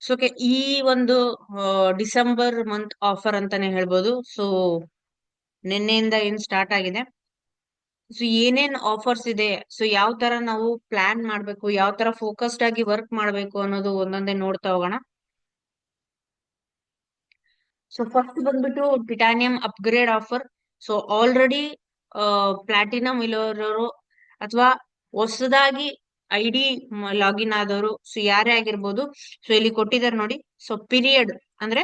So ಈ ಒಂದು December month offer ಅಂತಾನೆ ಹೇಳ್ಬೋದು. ಸೊ ನಿನ್ನೆಯಿಂದ ಏನ್ ಸ್ಟಾರ್ಟ್ ಆಗಿದೆ. ಸೊ ಏನೇನ್ ಆಫರ್ಸ್ ಇದೆ, ಸೊ ಯಾವ ತರ ನಾವು ಪ್ಲಾನ್ ಮಾಡ್ಬೇಕು, ಯಾವ ತರ ಫೋಕಸ್ಡ್ ಆಗಿ ವರ್ಕ್ ಮಾಡ್ಬೇಕು ಅನ್ನೋದು ಒಂದೊಂದೇ ನೋಡ್ತಾ ಹೋಗೋಣ. ಸೊ ಫಸ್ಟ್ ಬಂದ್ಬಿಟ್ಟು titanium upgrade offer. So already platinum ಇರೋರು ಅಥವಾ ಹೊಸದಾಗಿ ID ಲಾಗಿನ್ ಆದವರು, ಸೊ ಯಾರೇ ಆಗಿರ್ಬೋದು. ಸೊ ಇಲ್ಲಿ ಕೊಟ್ಟಿದ್ದಾರೆ ನೋಡಿ. ಸೊ ಪೀರಿಯಡ್ ಅಂದ್ರೆ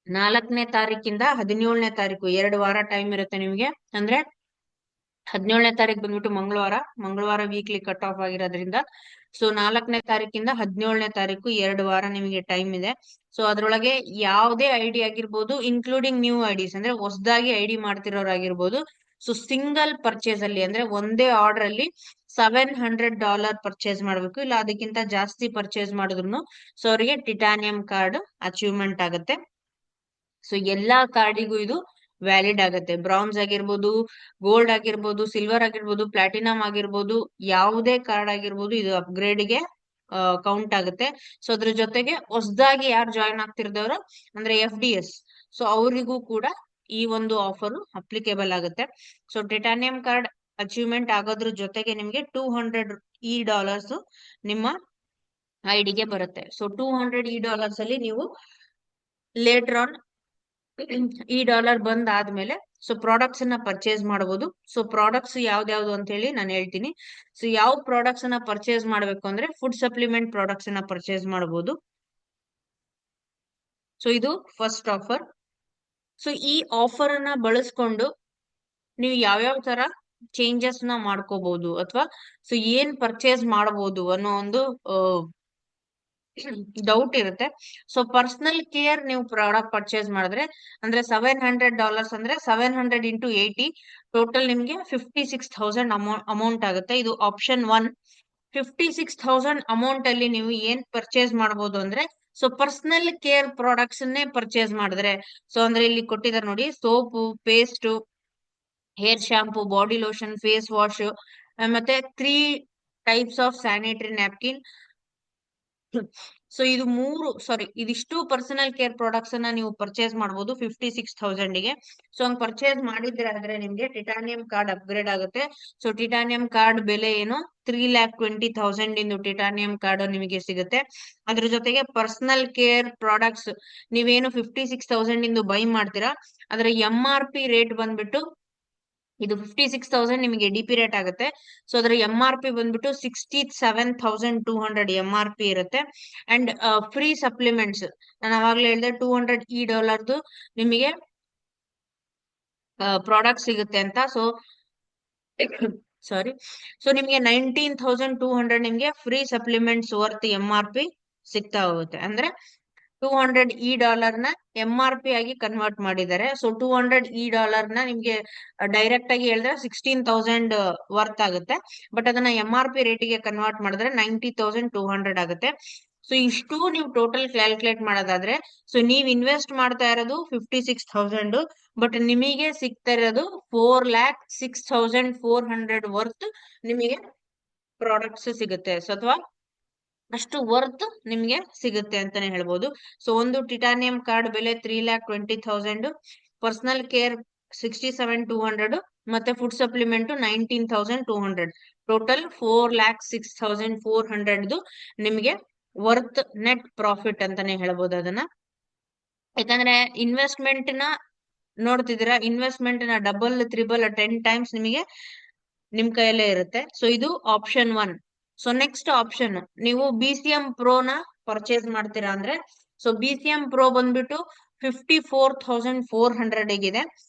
4ನೇ ತಾರೀಕಿಂದ 17ನೇ ತಾರೀಕು 2 ವಾರ ಟೈಮ್ ಇರುತ್ತೆ ನಿಮ್ಗೆ. ಅಂದ್ರೆ 17ನೇ ತಾರೀಕು ಬಂದ್ಬಿಟ್ಟು ಮಂಗಳವಾರ ವೀಕ್ಲಿ ಕಟ್ ಆಫ್ ಆಗಿರೋದ್ರಿಂದ, ಸೊ 4ನೇ ತಾರೀಕಿಂದ 17ನೇ ತಾರೀಕು 2 ವಾರ ನಿಮಗೆ ಟೈಮ್ ಇದೆ. ಸೊ ಅದ್ರೊಳಗೆ ಯಾವುದೇ ID ಆಗಿರ್ಬೋದು, ಇನ್ಕ್ಲೂಡಿಂಗ್ ನ್ಯೂ ಐಡಿಸ್ ಅಂದ್ರೆ ಹೊಸದಾಗಿ ID ಮಾಡ್ತಿರೋರಾಗಿರ್ಬೋದು. ಸೊ ಸಿಂಗಲ್ ಪರ್ಚೇಸ್ ಅಲ್ಲಿ ಅಂದ್ರೆ ಒಂದೇ ಆರ್ಡರ್ ಅಲ್ಲಿ $700 ಪರ್ಚೇಸ್ ಮಾಡ್ಬೇಕು, ಇಲ್ಲ ಅದಕ್ಕಿಂತ ಜಾಸ್ತಿ ಪರ್ಚೇಸ್ ಮಾಡಿದ್ರು ಸೊ ಅವರಿಗೆ ಟಿಟಾನಿಯಂ ಕಾರ್ಡ್ ಅಚೀವ್ಮೆಂಟ್ ಆಗುತ್ತೆ. ಸೊ ಎಲ್ಲಾ ಕಾರ್ಡಿಗೂ ಇದು ವ್ಯಾಲಿಡ್ ಆಗುತ್ತೆ. ಬ್ರೌನ್ಸ್ ಆಗಿರ್ಬೋದು, ಗೋಲ್ಡ್ ಆಗಿರ್ಬೋದು, ಸಿಲ್ವರ್ ಆಗಿರ್ಬೋದು, ಪ್ಲಾಟಿನಂ ಆಗಿರ್ಬೋದು, ಯಾವುದೇ ಕಾರ್ಡ್ ಆಗಿರ್ಬೋದು ಇದು ಅಪ್ಗ್ರೇಡ್ಗೆ ಕೌಂಟ್ ಆಗುತ್ತೆ. ಸೊ ಅದ್ರ ಜೊತೆಗೆ ಹೊಸದಾಗಿ ಯಾರು ಜಾಯಿನ್ ಆಗ್ತಿರ್ದವ್ರು ಅಂದ್ರೆ FDS, ಸೊ ಅವರಿಗೂ ಕೂಡ ಈ ಒಂದು ಆಫರ್ ಅಪ್ಲಿಕೇಬಲ್ ಆಗುತ್ತೆ. ಸೊ ಟಿಟಾನಿಯಂ ಕಾರ್ಡ್ ಅಚೀವ್ಮೆಂಟ್ ಆಗೋದ್ರ ಜೊತೆಗೆ ನಿಮ್ಗೆ $200 ನಿಮ್ಮ ID ಗೆ ಬರುತ್ತೆ. ಸೊ $200 ಅಲ್ಲಿ ನೀವು ಲೇಟರ್ ಆನ್ ಈ ಡಾಲರ್ ಬಂದ್ ಆದ್ಮೇಲೆ ಸೊ ಪ್ರಾಡಕ್ಟ್ಸ್ ಅನ್ನ ಪರ್ಚೇಸ್ ಮಾಡಬಹುದು. ಸೊ ಪ್ರಾಡಕ್ಟ್ಸ್ ಯಾವ್ದ್ಯಾವ್ದು ಅಂತ ಹೇಳಿ ನಾನು ಹೇಳ್ತೀನಿ. ಸೊ ಯಾವ ಪ್ರಾಡಕ್ಟ್ಸ್ ಅನ್ನ ಪರ್ಚೇಸ್ ಮಾಡ್ಬೇಕು ಅಂದ್ರೆ ಫುಡ್ ಸಪ್ಲಿಮೆಂಟ್ ಪ್ರಾಡಕ್ಟ್ಸ್ ಅನ್ನ ಪರ್ಚೇಸ್ ಮಾಡಬಹುದು. ಸೊ ಇದು ಫಸ್ಟ್ ಆಫರ್. ಸೊ ಈ ಆಫರ್ ಅನ್ನ ಬಳಸ್ಕೊಂಡು ನೀವು ಯಾವ್ಯಾವ ತರ ಚೇಂಜಸ್ ನ ಮಾಡ್ಕೋಬಹುದು ಅಥವಾ ಸೊ ಏನ್ ಪರ್ಚೇಸ್ ಮಾಡಬಹುದು ಅನ್ನೋ ಒಂದು ಡೌಟ್ ಇರುತ್ತೆ. ಸೊ ಪರ್ಸನಲ್ ಕೇರ್ ನೀವು ಪ್ರಾಡಕ್ಟ್ ಪರ್ಚೇಸ್ ಮಾಡಿದ್ರೆ ಅಂದ್ರೆ $700 ಅಂದ್ರೆ 700 ಇಂಟು 80 ಟೋಟಲ್ ನಿಮ್ಗೆ 56,000 ಅಮೌಂಟ್ ಆಗುತ್ತೆ. ಇದು ಆಪ್ಷನ್ 1. 56,000 ಅಮೌಂಟ್ ಅಲ್ಲಿ ನೀವು ಏನ್ ಪರ್ಚೇಸ್ ಮಾಡಬಹುದು ಅಂದ್ರೆ ಸೊ ಪರ್ಸನಲ್ ಕೇರ್ ಪ್ರಾಡಕ್ಟ್ಸ್ ಅನ್ನೇ ಪರ್ಚೇಸ್ ಮಾಡಿದ್ರೆ, ಸೊ ಅಂದ್ರೆ ಇಲ್ಲಿ ಕೊಟ್ಟಿದ್ದಾರೆ ನೋಡಿ, soap, paste, hair shampoo, body lotion, face wash, ಮತ್ತೆ 3 types of sanitary napkin. So ಇದಿಷ್ಟು ಪರ್ಸನಲ್ ಕೇರ್ ಪ್ರಾಡಕ್ಟ್ಸ್ ಅನ್ನ ನೀವು ಪರ್ಚೇಸ್ ಮಾಡಬಹುದು 56,000ಗೆ. ಸೊ ಹಂಗ್ ಪರ್ಚೇಸ್ ಮಾಡಿದ್ರೆ ಆದ್ರೆ ನಿಮ್ಗೆ ಟಿಟಾನಿಯಂ ಕಾರ್ಡ್ ಅಪ್ಗ್ರೇಡ್ ಆಗುತ್ತೆ. ಸೊ ಟಿಟಾನಿಯಂ ಕಾರ್ಡ್ ಬೆಲೆ ಏನು 3,20,000 ಇಂದು ಟಿಟಾನಿಯಂ ಕಾರ್ಡ್ ನಿಮಗೆ ಸಿಗುತ್ತೆ. ಅದ್ರ ಜೊತೆಗೆ ಪರ್ಸನಲ್ ಕೇರ್ ಪ್ರಾಡಕ್ಟ್ಸ್ ನೀವೇನು 56,000 ಇಂದು ಬೈ ಮಾಡ್ತೀರಾ, ಅದರ MRP ರೇಟ್ ಬಂದ್ಬಿಟ್ಟು ಇದು 56,000 ನಿಮಗೆ DP ರೇಟ್ ಆಗುತ್ತೆ. ಸೊ ಅದರ MRP ಬಂದ್ಬಿಟ್ಟು 67,200 MRP ಇರುತ್ತೆ. ಅಂಡ್ ಫ್ರೀ ಸಪ್ಲಿಮೆಂಟ್ಸ್ ನಾನು ಅವಾಗ್ಲೇ ಹೇಳಿದೆ $200 ನಿಮಗೆ ಪ್ರಾಡಕ್ಟ್ ಸಿಗುತ್ತೆ ಅಂತ. ಸೊ ಸೊ ನಿಮ್ಗೆ 19,200 ನಿಮ್ಗೆ ಫ್ರೀ ಸಪ್ಲಿಮೆಂಟ್ಸ್ ವರ್ತ್ MRP ಸಿಗ್ತಾ ಹೋಗುತ್ತೆ. ಅಂದ್ರೆ $200 ನ MRP ಆಗಿ ಕನ್ವರ್ಟ್ ಮಾಡಿದ್ದಾರೆ. ಸೊ $200 ನ ನಿಮ್ಗೆ ಡೈರೆಕ್ಟ್ ಆಗಿ ಹೇಳಿದ್ರೆ 16,000 ವರ್ತ್ ಆಗುತ್ತೆ. ಬಟ್ ಅದನ್ನ MRP ರೇಟಿಗೆ ಕನ್ವರ್ಟ್ ಮಾಡಿದ್ರೆ 90,200 ಆಗುತ್ತೆ. ಸೊ ಇಷ್ಟು ನೀವು ಟೋಟಲ್ ಕ್ಯಾಲ್ಕುಲೇಟ್ ಮಾಡೋದಾದ್ರೆ ಸೊ ನೀವ್ ಇನ್ವೆಸ್ಟ್ ಮಾಡ್ತಾ ಇರೋದು 56,000, ಬಟ್ ನಿಮಗೆ ಸಿಗ್ತಾ ಇರೋದು 4,06,400 ವರ್ತ್ ನಿಮಗೆ ಪ್ರಾಡಕ್ಟ್ಸ್ ಸಿಗುತ್ತೆ. ಸೊ ಅಥವಾ ಅಷ್ಟು ವರ್ತ್ ನಿಮ್ಗೆ ಸಿಗುತ್ತೆ ಅಂತಾನೆ ಹೇಳ್ಬೋದು. ಸೊ ಒಂದು ಟಿಟಾನಿಯಂ ಕಾರ್ಡ್ ಬೆಲೆ 3,20,000, ಪರ್ಸನಲ್ ಕೇರ್ 67,200 ಮತ್ತೆ ಫುಡ್ ಸಪ್ಲಿಮೆಂಟ್ 19,200, ಟೋಟಲ್ 4,06,400 ನಿಮ್ಗೆ ವರ್ತ್ ನೆಟ್ ಪ್ರಾಫಿಟ್ ಅಂತಾನೆ ಹೇಳ್ಬೋದು ಅದನ್ನ. ಯಾಕಂದ್ರೆ ಇನ್ವೆಸ್ಟ್ಮೆಂಟ್ ನ ನೋಡ್ತಿದ್ದೀರಾ, ಇನ್ವೆಸ್ಟ್ಮೆಂಟ್ ನ ಡಬಲ್, ತ್ರಿಬಲ್, 10 ಟೈಮ್ಸ್ ನಿಮಗೆ ನಿಮ್ ಕೈಯಲ್ಲೇ ಇರುತ್ತೆ. ಸೊ ಇದು ಆಪ್ಷನ್ 1. ಸೊ ನೆಕ್ಸ್ಟ್ ಆಪ್ಷನ್, ನೀವು BCM Pro ನ ಪರ್ಚೇಸ್ ಮಾಡ್ತೀರಾ ಅಂದ್ರೆ ಸೊ BCM Pro ಬಂದ್ಬಿಟ್ಟು 54,400 ಇದೆ.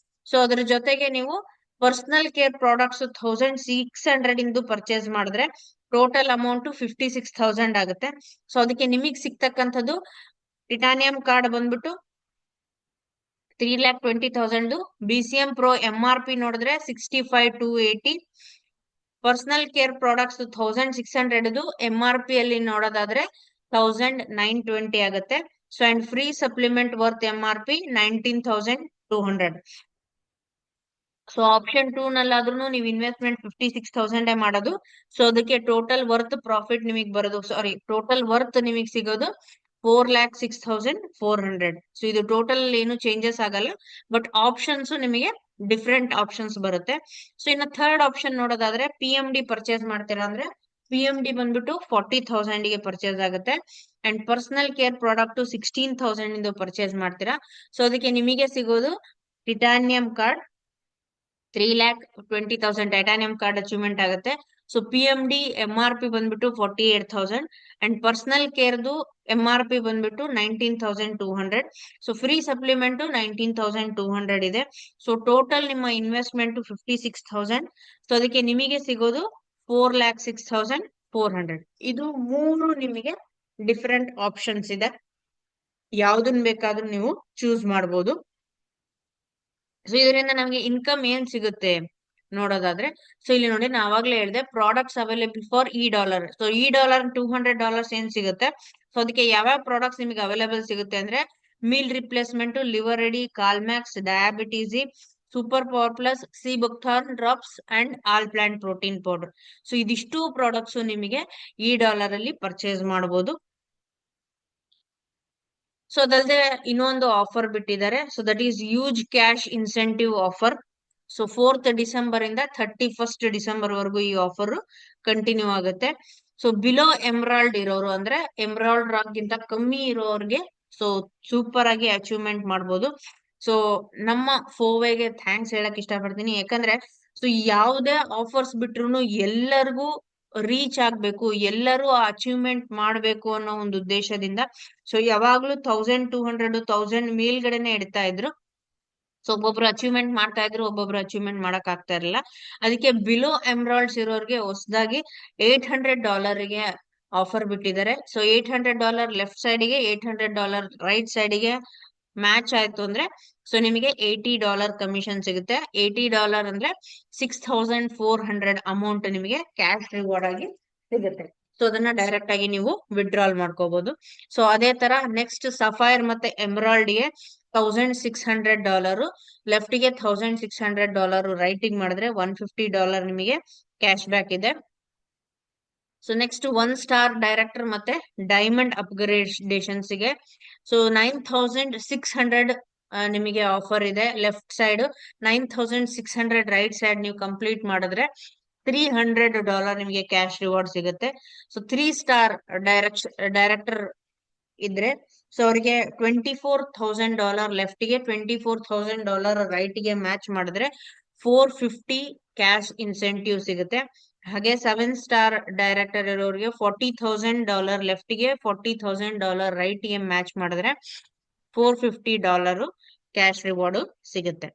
ಸೊ ಅದ್ರ ಜೊತೆಗೆ ನೀವು ಪರ್ಸನಲ್ ಕೇರ್ ಪ್ರಾಡಕ್ಟ್ಸ್ 1,600 ಇಂದು ಪರ್ಚೇಸ್ ಮಾಡಿದ್ರೆ ಟೋಟಲ್ ಅಮೌಂಟ್ 56,000 ಆಗುತ್ತೆ. ಸೊ ಅದಕ್ಕೆ ನಿಮಗ್ ಸಿಗ್ತಕ್ಕಂಥದ್ದು ಟಿಟಾನಿಯಂ ಕಾರ್ಡ್ ಬಂದ್ಬಿಟ್ಟು 3,20,000, BCM Pro MRP ನೋಡಿದ್ರೆ 65,280, ಪರ್ಸನಲ್ ಕೇರ್ ಪ್ರಾಡಕ್ಟ್ಸ್ 1,600 MRP ಅಲ್ಲಿ ನೋಡೋದಾದ್ರೆ 1,920 ಆಗುತ್ತೆ. So and free supplement worth MRP 19,200. So option 2 ನಲ್ಲಾದ್ರೂ ನೀವು ಇನ್ವೆಸ್ಟ್ಮೆಂಟ್ 56,000 ಮಾಡೋದು. ಸೊ ಅದಕ್ಕೆ ಟೋಟಲ್ ವರ್ತ್ ಪ್ರಾಫಿಟ್ ನಿಮಗೆ ಬರೋದು, ಸಾರಿ ಟೋಟಲ್ ವರ್ತ್ ನಿಮಗೆ ಸಿಗೋದು 4,06,400. ಸೊ ಇದು ಟೋಟಲ್ ಏನು ಚೇಂಜಸ್ ಆಗಲ್ಲ, ಬಟ್ ಆಪ್ಷನ್ಸ್ ನಿಮಗೆ ಡಿಫ್ರೆಂಟ್ ಆಪ್ಷನ್ಸ್ ಬರುತ್ತೆ. ಸೊ ಇನ್ನು ಥರ್ಡ್ ಆಪ್ಷನ್ ನೋಡೋದಾದ್ರೆ ಪಿ ಎಂ ಡಿ ಪರ್ಚೇಸ್ ಮಾಡ್ತೀರಾ ಅಂದ್ರೆ ಪಿ ಎಂ ಡಿ ಬಂದ್ಬಿಟ್ಟು 40,000 ಗೆ ಪರ್ಚೇಸ್ ಆಗುತ್ತೆ. ಅಂಡ್ ಪರ್ಸನಲ್ ಕೇರ್ ಪ್ರಾಡಕ್ಟ್ 16,000 ಇಂದ ಪರ್ಚೇಸ್ ಮಾಡ್ತೀರಾ. ಸೊ ಅದಕ್ಕೆ ನಿಮಗೆ ಸಿಗೋದು titanium card 3,20,000 titanium card achievement ಆಗುತ್ತೆ. So P M D M R P ಬಂದ್ಬಿಟ್ಟು 48,000 ಅಂಡ್ ಪರ್ಸನಲ್ ಕೇರ್ದು ಎಂ ಆರ್ ಪಿ ಬಂದ್ಬಿಟ್ಟು 19,200. ಸೊ ಫ್ರೀ ಸಪ್ಲಿಮೆಂಟ್ 19,200 ಇದೆ. ಸೊ ಟೋಟಲ್ ನಿಮ್ಮ ಇನ್ವೆಸ್ಟ್ಮೆಂಟ್ 56,000. ಸೊ ಅದಕ್ಕೆ ನಿಮಗೆ ಸಿಗೋದು 4,06,400. ಇದು ಮೂರು ನಿಮಗೆ ಡಿಫರೆಂಟ್ ಆಪ್ಷನ್ಸ್ ಇದೆ. ಯಾವ್ದನ್ ಬೇಕಾದ್ರೂ ನೀವು ಚೂಸ್ ಮಾಡ್ಬೋದು. ಸೊ ಇದರಿಂದ ನಮ್ಗೆ ಇನ್ಕಮ್ ಏನ್ ಸಿಗುತ್ತೆ ನೋಡೋದಾದ್ರೆ, ಸೊ ಇಲ್ಲಿ ನೋಡಿ ನಾ ಅವಾಗ್ಲೇ ಹೇಳಿದೆ ಪ್ರಾಡಕ್ಟ್ಸ್ ಅವೈಲೇಬಲ್ ಫಾರ್ $. ಸೊ $, $200 ಏನ್ ಸಿಗುತ್ತೆ. ಸೊ ಅದಕ್ಕೆ ಯಾವ್ಯಾವ ಪ್ರಾಡಕ್ಟ್ಸ್ ನಿಮಗೆ ಅವೈಲೇಬಲ್ ಸಿಗುತ್ತೆ ಅಂದ್ರೆ meal replacement, liver ready, Calmax, ಡಯಾಬಿಟೀಸಿ, super power plus, sea buckthorn drops and all plant protein powder. So ಇದಿಷ್ಟು ಪ್ರಾಡಕ್ಟ್ಸ್ ನಿಮಗೆ $. ಅಲ್ಲಿ ಪರ್ಚೇಸ್ ಮಾಡಬಹುದು. ಸೊ ಅದಲ್ಲದೆ ಇನ್ನೊಂದು ಆಫರ್ ಬಿಟ್ಟಿದ್ದಾರೆ. So that is huge cash incentive offer. So 4th December ಇಂದ 31st December ವರೆಗೂ ಈ ಆಫರ್ ಕಂಟಿನ್ಯೂ ಆಗುತ್ತೆ. ಸೊ ಬಿಲೋ ಎಮ್ರಾಲ್ಡ್ ಇರೋರು ಅಂದ್ರೆ ಎಮ್ರಾಲ್ಡ್ ರಾಕ್ ಗಿಂತ ಕಮ್ಮಿ ಇರೋರ್ಗೆ ಸೊ ಸೂಪರ್ ಆಗಿ ಅಚೀವ್ಮೆಂಟ್ ಮಾಡ್ಬೋದು. ಸೊ ನಮ್ಮ ಫೋವೆಗೆ ಥ್ಯಾಂಕ್ಸ್ ಹೇಳಕ್ ಇಷ್ಟಪಡ್ತೀನಿ. ಯಾಕಂದ್ರೆ ಸೊ ಯಾವುದೇ ಆಫರ್ಸ್ ಬಿಟ್ರು ಎಲ್ಲರಿಗೂ ರೀಚ್ ಆಗ್ಬೇಕು, ಎಲ್ಲರೂ ಅಚೀವ್ಮೆಂಟ್ ಮಾಡ್ಬೇಕು ಅನ್ನೋ ಒಂದು ಉದ್ದೇಶದಿಂದ ಸೊ ಯಾವಾಗ್ಲೂ 1,200 1,000 ಮೇಲ್ಗಡೆನೆ ಇಡ್ತಾ ಇದ್ರು. ಸೊ ಒಬ್ಬೊಬ್ರು ಅಚೀವ್ಮೆಂಟ್ ಮಾಡ್ತಾ ಇದ್ರು, ಒಬ್ಬೊಬ್ರು ಅಚೀವ್ಮೆಂಟ್ ಮಾಡಕ್ ಆಗ್ತಾ ಇರಲಿಲ್ಲ. ಅದಕ್ಕೆ ಬಿಲೋ ಎಮ್ರಾಲ್ಡ್ಸ್ ಇರೋರ್ಗೆ ಹೊಸದಾಗಿ $800 ಗೆ ಆಫರ್ ಬಿಟ್ಟಿದ್ದಾರೆ. ಸೊ $800 ಲೆಫ್ಟ್ ಸೈಡ್ಗೆ, $800 ರೈಟ್ ಸೈಡ್ಗೆ ಮ್ಯಾಚ್ ಆಯ್ತು ಅಂದ್ರೆ ಸೊ ನಿಮಗೆ $80 ಕಮಿಷನ್ ಸಿಗುತ್ತೆ. $80 ಅಂದ್ರೆ 6,400 ಅಮೌಂಟ್ ನಿಮಗೆ ಕ್ಯಾಶ್ ರಿವಾರ್ಡ್ ಆಗಿ ಸಿಗುತ್ತೆ. ಸೊ ಅದನ್ನ ಡೈರೆಕ್ಟ್ ಆಗಿ ನೀವು ವಿಡ್ರಾಲ್ ಮಾಡ್ಕೋಬಹುದು. ಸೊ ಅದೇ ತರ ನೆಕ್ಸ್ಟ್ ಸಫೈರ್ ಮತ್ತೆ ಎಮರಾಲ್ಡ್ ಗೆ $1,600, ಲೆಫ್ಟ್ ಗೆ $1,600, ರೈಟಿಂಗ್ ಮಾಡಿದ್ರೆ $150 ನಿಮಗೆ ಕ್ಯಾಶ್ ಬ್ಯಾಕ್ ಇದೆ. ಸೊ ನೆಕ್ಸ್ಟ್ 1 ಸ್ಟಾರ್ ಡೈರೆಕ್ಟರ್ ಮತ್ತೆ ಡೈಮಂಡ್ ಅಪ್ಗ್ರೇಡೇಷನ್ಸ್ ಗೆ ಸೊ 9,600 ನಿಮಗೆ ಆಫರ್ ಇದೆ. ಲೆಫ್ಟ್ ಸೈಡ್ 9,600 ರೈಟ್ ಸೈಡ್ ನೀವು ಕಂಪ್ಲೀಟ್ ಮಾಡಿದ್ರೆ $300 ನಿಮಗೆ ಕ್ಯಾಶ್ ರಿವಾರ್ಡ್ ಸಿಗುತ್ತೆ. ಸೊ 3 ಸ್ಟಾರ್ ಡೈರೆಕ್ಟರ್ ಇದ್ರೆ ಸೊ ಅವರಿಗೆ $24,000 ಲೆಫ್ಟ್ ಗೆ, $24,000 ರೈಟ್ ಗೆ ಮ್ಯಾಚ್ ಮಾಡಿದ್ರೆ $450 ಕ್ಯಾಶ್ ಇನ್ಸೆಂಟಿವ್ ಸಿಗುತ್ತೆ. ಹಾಗೆ 7 ಸ್ಟಾರ್ ಡೈರೆಕ್ಟರ್ ಇರೋರಿಗೆ $40,000 ಲೆಫ್ಟ್ ಗೆ, $40,000 ರೈಟ್ ಗೆ ಮ್ಯಾಚ್ ಮಾಡಿದ್ರೆ $450 ಕ್ಯಾಶ್ ರಿವಾರ್ಡ್ ಸಿಗುತ್ತೆ.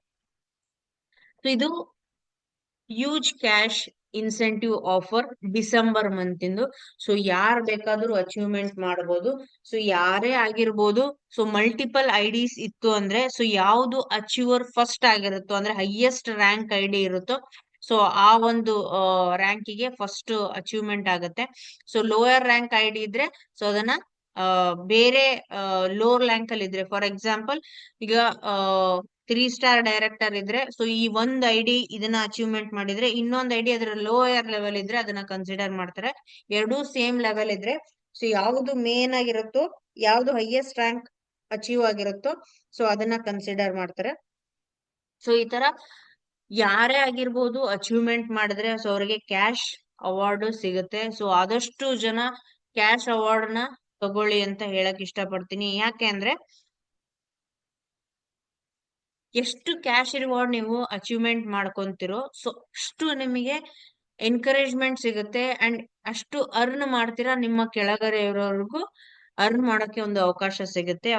ಸೊ ಇದು huge cash incentive offer December month ಇಂದು. ಸೊ ಯಾರು ಬೇಕಾದ್ರೂ ಅಚೀವ್ಮೆಂಟ್ ಮಾಡಬಹುದು. ಸೊ ಯಾರೇ ಆಗಿರ್ಬೋದು. ಸೊ ಮಲ್ಟಿಪಲ್ ಐಡಿಸ್ ಇತ್ತು ಅಂದ್ರೆ ಸೊ ಯಾವ್ದು ಅಚೀವರ್ ಫಸ್ಟ್ ಆಗಿರುತ್ತೋ ಅಂದ್ರೆ ಹೈಯೆಸ್ಟ್ ರ್ಯಾಂಕ್ ಐಡಿ ಇರುತ್ತೋ ಸೊ ಆ ಒಂದು ರ್ಯಾಂಕಿಗೆ ಫಸ್ಟ್ ಅಚೀವ್ಮೆಂಟ್ ಆಗುತ್ತೆ. ಸೊ ಲೋಯರ್ ರ್ಯಾಂಕ್ ಐಡಿ ಇದ್ರೆ ಸೊ ಅದನ್ನ ಬೇರೆ ಲೋವರ್ ರ್ಯಾಂಕ್ ಅಲ್ಲಿ ಇದ್ರೆ, ಫಾರ್ ಎಕ್ಸಾಂಪಲ್ ಈಗ 3 ಸ್ಟಾರ್ ಡೈರೆಕ್ಟರ್ ಇದ್ರೆ ಸೊ ಈ ಒಂದ್ ಐಡಿ ಇದನ್ನ ಅಚೀವ್ಮೆಂಟ್ ಮಾಡಿದ್ರೆ ಇನ್ನೊಂದ್ ಐಡಿ ಅದರ ಲೋಯರ್ ಲೆವೆಲ್ ಇದ್ರೆ ಅದನ್ನ ಕನ್ಸಿಡರ್ ಮಾಡ್ತಾರೆ. ಎರಡೂ ಸೇಮ್ ಲೆವೆಲ್ ಇದ್ರೆ ಸೊ ಯಾವ್ದು ಮೇನ್ ಆಗಿರುತ್ತೋ, ಯಾವ್ದು ಹೈಯೆಸ್ಟ್ ರ್ಯಾಂಕ್ ಅಚೀವ್ ಆಗಿರುತ್ತೋ ಸೊ ಅದನ್ನ ಕನ್ಸಿಡರ್ ಮಾಡ್ತಾರೆ. ಸೊ ಈ ತರ ಯಾರೇ ಆಗಿರ್ಬೋದು ಅಚೀವ್ಮೆಂಟ್ ಮಾಡಿದ್ರೆ ಸೊ ಅವರಿಗೆ ಕ್ಯಾಶ್ ಅವಾರ್ಡ್ ಸಿಗುತ್ತೆ. ಸೊ ಆದಷ್ಟು ಜನ ಕ್ಯಾಶ್ ಅವಾರ್ಡ್ ನ ತಗೊಳ್ಳಿ ಅಂತ ಹೇಳಕ್ ಇಷ್ಟಪಡ್ತೀನಿ. ಯಾಕೆ ಅಂದ್ರೆ ಎಷ್ಟು ಕ್ಯಾಶ್ ರಿವಾರ್ಡ್ ನೀವು ಅಚೀವ್ಮೆಂಟ್ ಮಾಡ್ಕೊಂತಿರೋ ಸೊ ಅಷ್ಟು ನಿಮಗೆ ಎನ್ಕರೇಜ್ಮೆಂಟ್ ಸಿಗುತ್ತೆ ಅಂಡ್ ಅಷ್ಟು ಅರ್ನ್ ಮಾಡ್ತೀರಾ. ನಿಮ್ಮ ಕೆಳಗಡೆ ಇರೋರ್ಗು ಅರ್ನ್ ಮಾಡಕ್ಕೆ ಒಂದು ಅವಕಾಶ ಸಿಗುತ್ತೆ.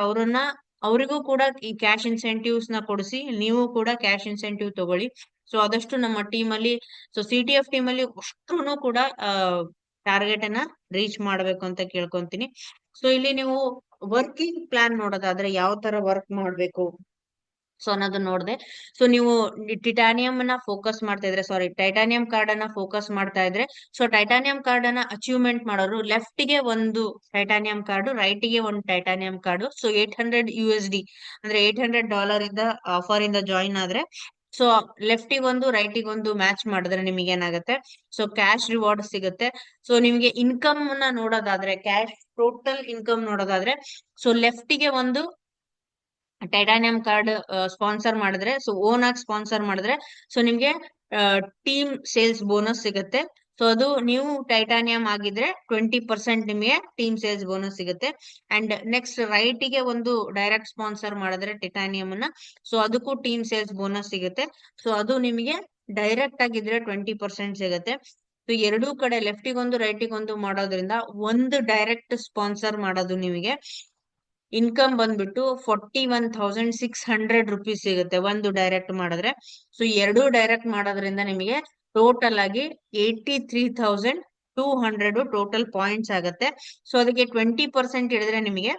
ಅವರಿಗೂ ಕೂಡ ಈ ಕ್ಯಾಶ್ ಇನ್ಸೆಂಟಿವ್ಸ್ ನ ಕೊಡಿಸಿ ನೀವು ಕೂಡ ಕ್ಯಾಶ್ ಇನ್ಸೆಂಟಿವ್ ತಗೊಳ್ಳಿ. ಸೊ ಆದಷ್ಟು ನಮ್ಮ ಟೀಮ್ ಅಲ್ಲಿ ಸೊ CTF ಟೀಮ್ ಅಲ್ಲಿ ಅಷ್ಟು ಕೂಡ ಟಾರ್ಗೆಟ್ ಅನ್ನ ರೀಚ್ ಮಾಡ್ಬೇಕು ಅಂತ ಕೇಳ್ಕೊಂತೀನಿ. ಸೊ ಇಲ್ಲಿ ನೀವು ವರ್ಕಿಂಗ್ ಪ್ಲಾನ್ ನೋಡೋದಾದ್ರೆ ಯಾವ ತರ ವರ್ಕ್ ಮಾಡ್ಬೇಕು ಸೊ ಅನ್ನೋದನ್ನ ನೋಡಿದೆ. ಸೊ ನೀವು ಟೈಟಾನಿಯಂ ಕಾರ್ಡ್ ಅನ್ನ ಫೋಕಸ್ ಮಾಡ್ತಾ ಇದ್ರೆ ಸೊ ಟೈಟಾನಿಯಂ ಕಾರ್ಡ್ ಅನ್ನ ಅಚೀವ್ಮೆಂಟ್ ಮಾಡೋರು ಲೆಫ್ಟ್ ಗೆ ಒಂದು ಟೈಟಾನಿಯಂ ಕಾರ್ಡ್, ರೈಟ್ ಗೆ ಒಂದು ಟೈಟಾನಿಯಂ ಕಾರ್ಡ್. ಸೊ $800 ಅಂದ್ರೆ $800 ಇಂದ ಆಫರ್ ಇಂದ ಜಾಯಿನ್ ಆದ್ರೆ ಸೊ ಲೆಫ್ಟಿಗೆ ಒಂದು ರೈಟಿಗೆ ಒಂದು ಮ್ಯಾಚ್ ಮಾಡಿದ್ರೆ ನಿಮಗೆ ಏನಾಗುತ್ತೆ, ಸೊ ಕ್ಯಾಶ್ ರಿವಾರ್ಡ್ ಸಿಗುತ್ತೆ. ಸೊ ನಿಮ್ಗೆ ಇನ್ಕಮ್ ನ ನೋಡೋದಾದ್ರೆ, ಕ್ಯಾಶ್ ಟೋಟಲ್ ಇನ್ಕಮ್ ನೋಡೋದಾದ್ರೆ, ಸೊ ಲೆಫ್ಟಿಗೆ ಒಂದು ಟೈಟಾನಿಯಂ ಕಾರ್ಡ್ ಸ್ಪಾನ್ಸರ್ ಮಾಡಿದ್ರೆ, ಸೊ ಓನ್ ಆಗಿ ಸ್ಪಾನ್ಸರ್ ಮಾಡಿದ್ರೆ, ಸೊ ನಿಮ್ಗೆ ಟೀಮ್ ಸೇಲ್ಸ್ ಬೋನಸ್ ಸಿಗುತ್ತೆ. ಸೊ ಅದು ನೀವು ಟೈಟಾನಿಯಂ ಆಗಿದ್ರೆ 20% ನಿಮಗೆ ಟೀಮ್ ಸೇಲ್ಸ್ ಬೋನಸ್ ಸಿಗುತ್ತೆ. ಅಂಡ್ ನೆಕ್ಸ್ಟ್ ರೈಟಿಗೆ ಒಂದು ಡೈರೆಕ್ಟ್ ಸ್ಪಾನ್ಸರ್ ಮಾಡಿದ್ರೆ ಟೈಟಾನಿಯಂ ಅನ್ನ, ಸೊ ಅದಕ್ಕೂ ಟೀಮ್ ಸೇಲ್ಸ್ ಬೋನಸ್ ಸಿಗುತ್ತೆ. ಸೊ ಅದು ನಿಮಗೆ ಡೈರೆಕ್ಟ್ ಆಗಿದ್ರೆ 20% ಸಿಗುತ್ತೆ. ಸೊ ಎರಡೂ ಕಡೆ ಲೆಫ್ಟಿಗೆ ಒಂದು ರೈಟಿಗೆ ಒಂದು ಮಾಡೋದ್ರಿಂದ ಒಂದು ಡೈರೆಕ್ಟ್ ಸ್ಪಾನ್ಸರ್ ಮಾಡೋದು ನಿಮಗೆ ಇನ್ಕಮ್ ಬಂದ್ಬಿಟ್ಟು 41,600 ರುಪೀಸ್ ಸಿಗುತ್ತೆ ಒಂದು ಡೈರೆಕ್ಟ್ ಮಾಡಿದ್ರೆ. ಸೊ ಎರಡು ಡೈರೆಕ್ಟ್ ಮಾಡೋದ್ರಿಂದ ನಿಮಗೆ ಟೋಟಲ್ ಆಗಿ 83,200 ಟೋಟಲ್ ಪಾಯಿಂಟ್ಸ್ ಆಗುತ್ತೆ. ಸೊ ಅದಕ್ಕೆ 20% ಹಿಡಿದ್ರೆ ನಿಮಗೆ